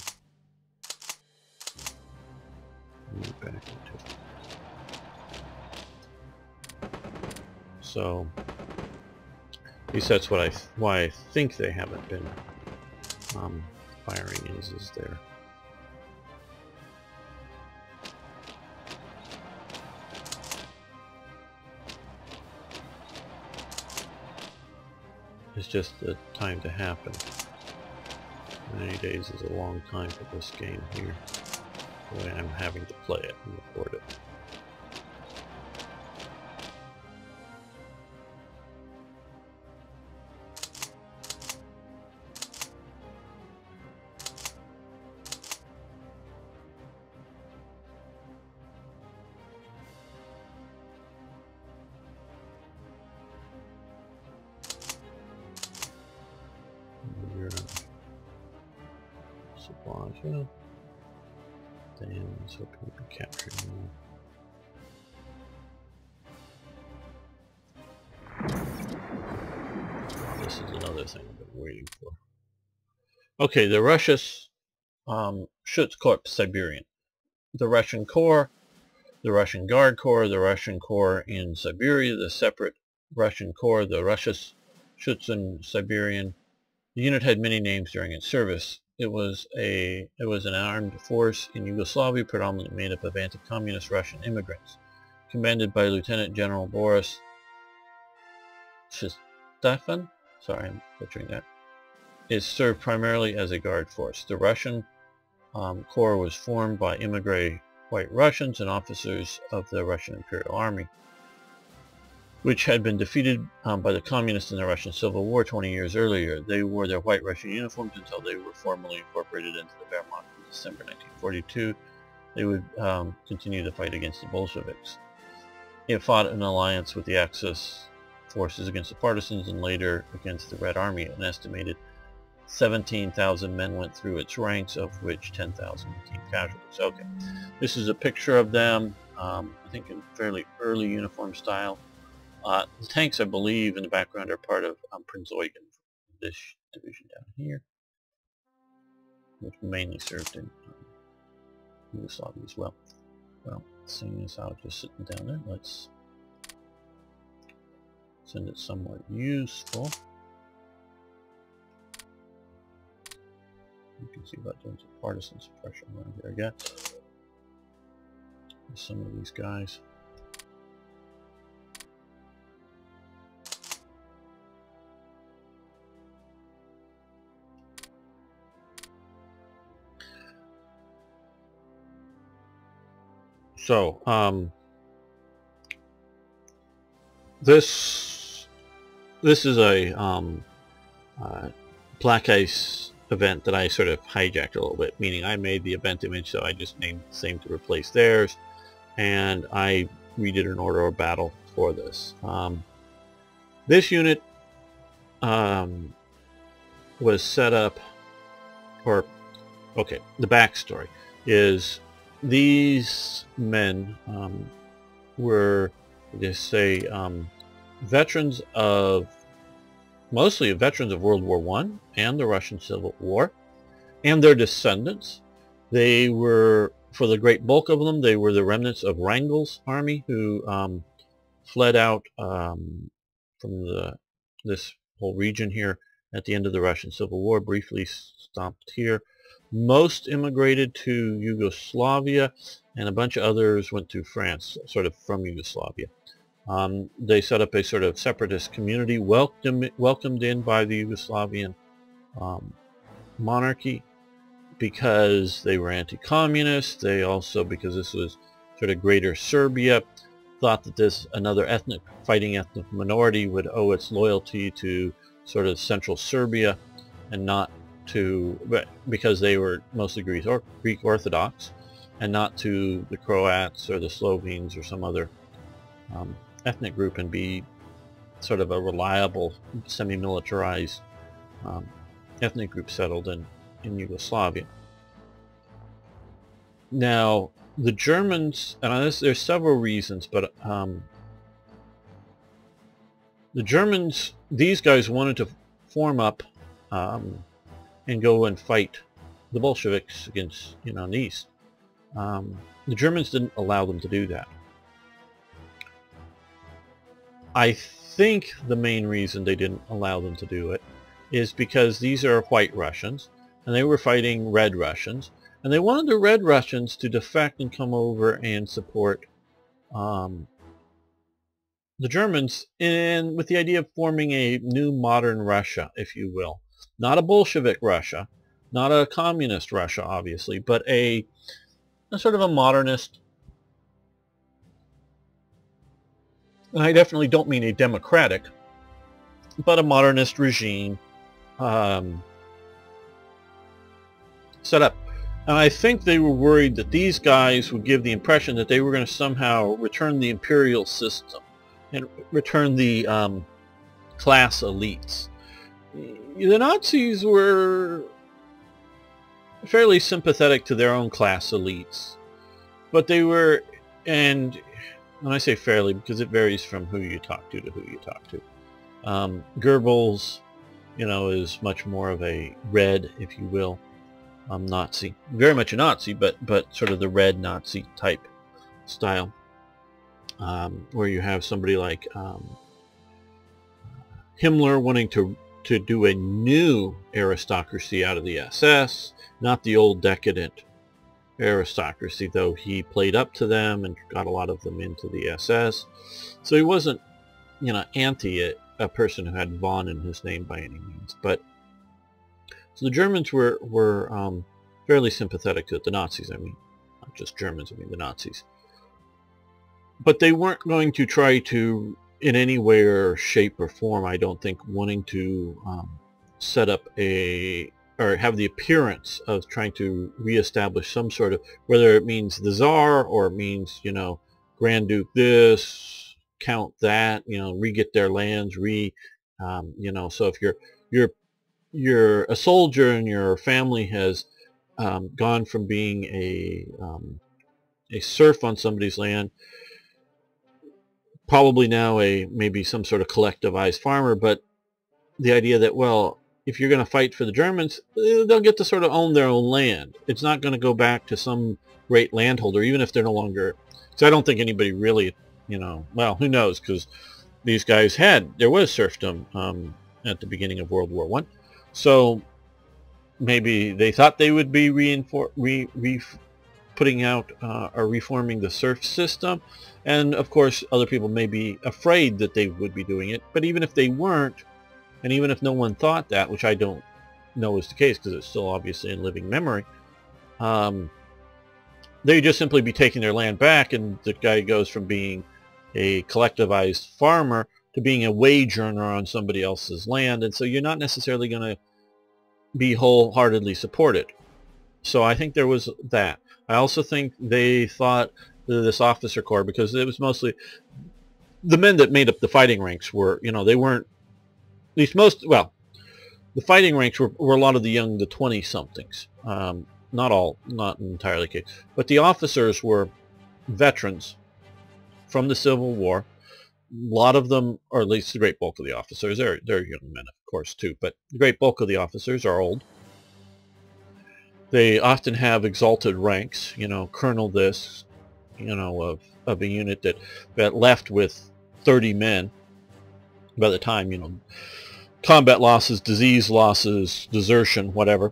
You back into it. So at least that's what why I think they haven't been firing is there. It's just the time to happen. 90 days is a long time for this game here. The way I'm having to play it and record it. Supplies, well, damn, I was hoping we could capture more. This is another thing I've been waiting for. Okay, the Russia's Schutzkorps Siberian. The Russian Corps, the Russian Guard Corps, the Russian Corps in Siberia, the separate Russian Corps, the Russia's Schutzen Siberian. The unit had many names during its service. It was an armed force in Yugoslavia, predominantly made up of anti-communist Russian immigrants, commanded by Lieutenant General Boris Stefan. Sorry, I'm butchering that. It served primarily as a guard force. The Russian Corps was formed by immigrant white Russians and officers of the Russian Imperial Army, which had been defeated by the communists in the Russian Civil War 20 years earlier. They wore their white Russian uniforms until they were formally incorporated into the Wehrmacht in December 1942. They would continue the fight against the Bolsheviks. It fought in alliance with the Axis forces against the partisans and later against the Red Army. An estimated 17,000 men went through its ranks, of which 10,000 became casualties. Okay, this is a picture of them, I think in fairly early uniform style. The tanks, I believe, in the background are part of Prince Eugen, this division down here, which mainly served in Yugoslavia as well. Well, seeing as how it's just sitting down there, let's send it somewhat useful. You can see about doing some partisan suppression around here again. Some of these guys. So, this is a Black Ice event that I sort of hijacked a little bit, meaning I made the event image, so I just named the same to replace theirs, and I redid an order of battle for this. This unit was set up, okay, the backstory is these men were, just say, veterans of, mostly veterans of World War I and the Russian Civil War, and their descendants. They were, for the great bulk of them, they were the remnants of Wrangel's army who fled out from this whole region here at the end of the Russian Civil War, briefly stopped here. Most immigrated to Yugoslavia, and a bunch of others went to France, sort of from Yugoslavia. They set up a sort of separatist community, welcomed in by the Yugoslavian monarchy because they were anti-communist. They also, because this was sort of Greater Serbia, thought that this another fighting ethnic minority would owe its loyalty to sort of Central Serbia and not to, because they were mostly Greek Orthodox. and not to the Croats or the Slovenes or some other ethnic group, and be sort of a reliable, semi-militarized ethnic group settled in Yugoslavia. Now, the Germans, and there's several reasons, but the Germans, these guys wanted to form up and go and fight the Bolsheviks against, in the East. The Germans didn't allow them to do that. I think the main reason they didn't allow them to do it is because these are white Russians, and they were fighting red Russians, and they wanted the red Russians to defect and come over and support the Germans, with the idea of forming a new modern Russia, if you will. Not a Bolshevik Russia, not a communist Russia, obviously, but a sort of a modernist. And I definitely don't mean a democratic, but a modernist regime set up. And I think they were worried that these guys would give the impression that they were going to somehow return the imperial system and return the class elites. The Nazis were fairly sympathetic to their own class elites, but they were, and when I say fairly, because it varies from who you talk to who you talk to. Goebbels, is much more of a red, if you will, Nazi. Very much a Nazi, but sort of the red Nazi type style, where you have somebody like Himmler wanting to do a new aristocracy out of the SS, not the old decadent aristocracy, though he played up to them and got a lot of them into the SS. So he wasn't, anti a person who had von in his name by any means. But so the Germans were fairly sympathetic to it. The Nazis, I mean, not just Germans, I mean the Nazis. But they weren't going to try to, in any way or shape or form, I don't think, wanting to set up or have the appearance of trying to reestablish some sort of, whether it means the Tsar or it means, Grand Duke this, Count that, re-get their lands, so if you're a soldier and your family has gone from being a serf on somebody's land, probably now maybe some sort of collectivized farmer, but the idea that, well, if you're going to fight for the Germans, they'll get to sort of own their own land. It's not going to go back to some great landholder, even if they're no longer. So I don't think anybody really, well, who knows? Because these guys there was serfdom at the beginning of World War I. So maybe they thought they would be putting out or reforming the serf system. And of course, other people may be afraid that they would be doing it. But even if they weren't, and even if no one thought that, which I don't know is the case because it's still obviously in living memory, they'd just simply be taking their land back, and the guy goes from being a collectivized farmer to being a wage earner on somebody else's land. And so you're not necessarily going to be wholeheartedly supported. So I think there was that. I also think they thought this officer corps, because it was mostly the men that made up the fighting ranks were, they weren't, at least the fighting ranks were a lot of the 20-somethings. Not entirely the case. But the officers were veterans from the Civil War. A lot of them, or at least the great bulk of the officers, they're young men, of course, too, but the great bulk of the officers are old. They often have exalted ranks, colonel this, of a unit that left with 30 men by the time, combat losses, disease losses, desertion, whatever,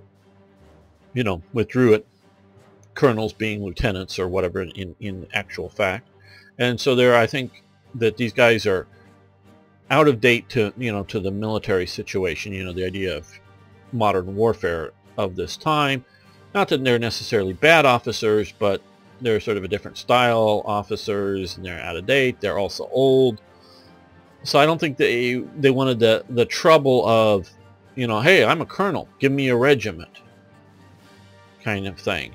withdrew it, colonels being lieutenants or whatever in actual fact. And so I think that these guys are out of date to the military situation, the idea of modern warfare of this time. Not that they're necessarily bad officers, but they're sort of a different style officers, and they're out of date. They're also old. So I don't think they wanted the trouble of, hey, I'm a colonel, give me a regiment kind of thing.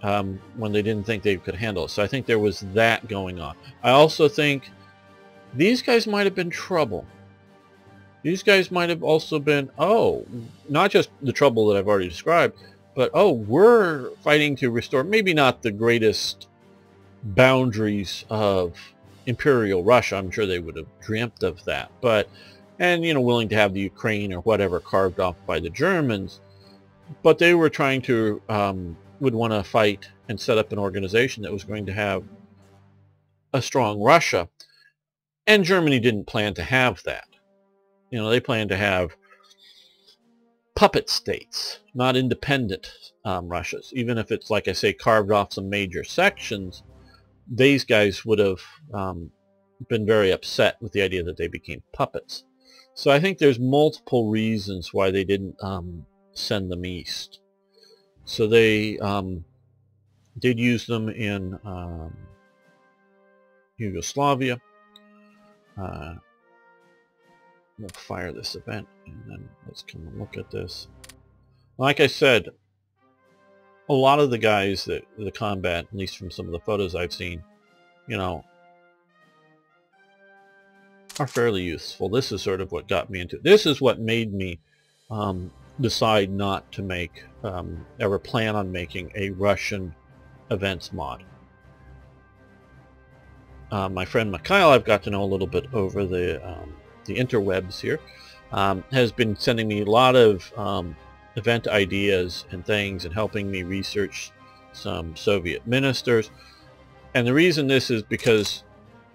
when they didn't think they could handle it. So I think there was that going on. I also think these guys might have been trouble. These guys might have also been, oh, not just the trouble that I've already described, but, oh, we're fighting to restore maybe not the greatest boundaries of Imperial Russia. I'm sure they would have dreamt of that. But, and, you know, willing to have the Ukraine or whatever carved off by the Germans. But they were trying to, would want to fight and set up an organization that was going to have a strong Russia. And Germany didn't plan to have that. You know, they planned to have puppet states, not independent Russias. Even if it's, like I say, carved off some major sections, these guys would have been very upset with the idea that they became puppets. So I think there's multiple reasons why they didn't send them east. So they did use them in Yugoslavia. We'll fire this event and then let's come and look at this. Like I said, a lot of the guys that the combat, at least from some of the photos I've seen, you know, are fairly useful. This is sort of what got me into it. This is what made me decide not to make, ever plan on making a Russian events mod. My friend Mikhail, I've got to know a little bit over the interwebs here, has been sending me a lot of event ideas and things and helping me research some Soviet ministers. And the reason this is because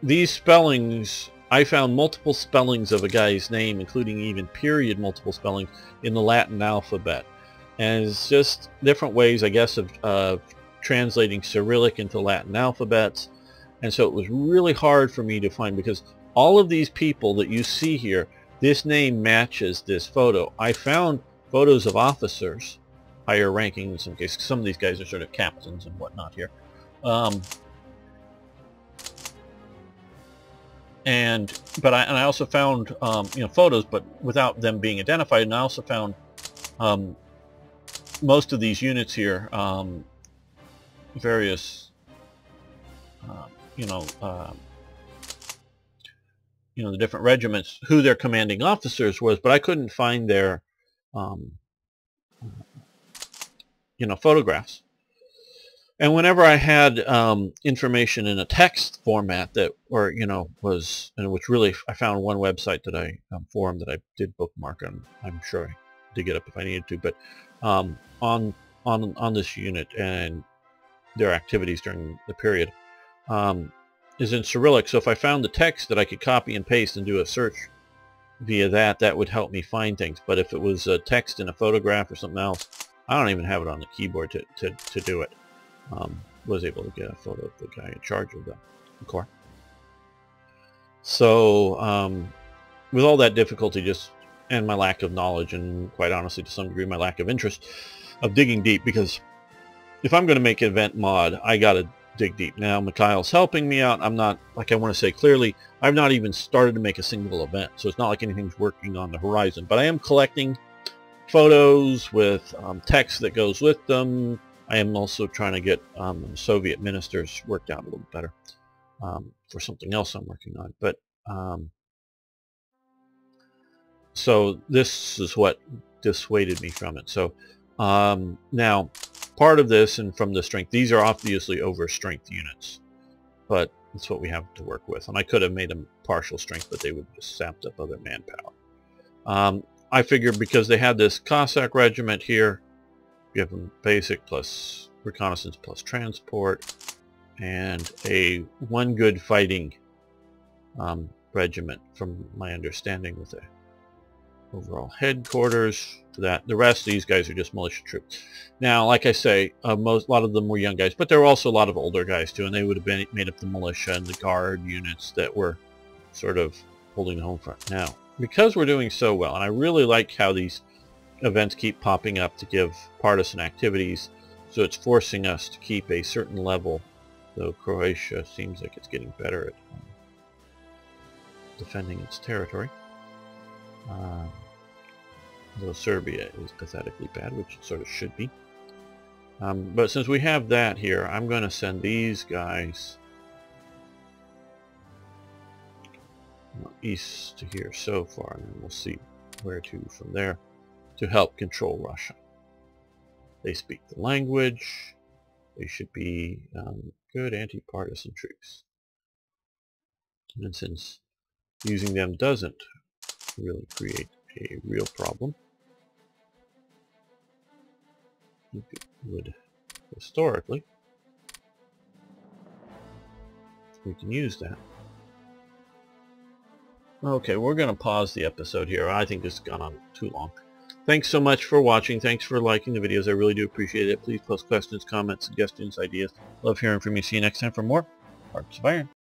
these spellings, I found multiple spellings of a guy's name, including even period multiple spellings, in the Latin alphabet. And it's just different ways, I guess, of translating Cyrillic into Latin alphabets. And so it was really hard for me to find, because all of these people that you see here, this name matches this photo. I found photos of officers, higher ranking in some cases. Some of these guys are sort of captains and whatnot here. But I also found you know, photos, but without them being identified. And I also found most of these units here, various you know, the different regiments, who their commanding officers was, but I couldn't find their you know, photographs. And whenever I had information in a text format that, or you know, was, and which really, I found one website that I forum that I did bookmark, and I'm sure I did get up if I needed to, but on this unit and their activities during the period is in Cyrillic. So if I found the text that I could copy and paste and do a search via that, that would help me find things. But if it was a text in a photograph or something else, I don't even have it on the keyboard to do it. Was able to get a photo of the guy in charge of the corps. So with all that difficulty, just, and my lack of knowledge, and quite honestly to some degree my lack of interest of digging deep, because if I'm going to make an event mod, I got to dig deep. Now Mikhail's helping me out. I'm not, like, I want to say clearly, I've not even started to make a single event, so it's not like anything's working on the horizon, but I am collecting photos with text that goes with them. I am also trying to get Soviet ministers worked out a little better for something else I'm working on. But so this is what dissuaded me from it. So now part of this, and from the strength, these are obviously over strength units, but that's what we have to work with. And I could have made them partial strength, but they would have just sapped up other manpower. I figured because they had this Cossack regiment here, you have them basic plus reconnaissance plus transport, and one good fighting regiment, from my understanding, with the overall headquarters. That the rest of these guys are just militia troops. Now, like I say, a lot of them were young guys, but there were also a lot of older guys too, and they would have been made up the militia and the guard units that were sort of holding the home front. Now, because we're doing so well, and I really like how these events keep popping up to give partisan activities, so it's forcing us to keep a certain level, though Croatia seems like it's getting better at defending its territory. Though Serbia is pathetically bad, which it sort of should be. But since we have that here, I'm going to send these guys east to here so far, and then we'll see where to from there to help control Russia. They speak the language. They should be good anti-partisan troops. And since using them doesn't really create a real problem, it would historically, we can use that. Okay, we're going to pause the episode here. I think this has gone on too long. Thanks so much for watching. Thanks for liking the videos. I really do appreciate it. Please post questions, comments, suggestions, ideas. Love hearing from you. See you next time for more Hearts of Iron.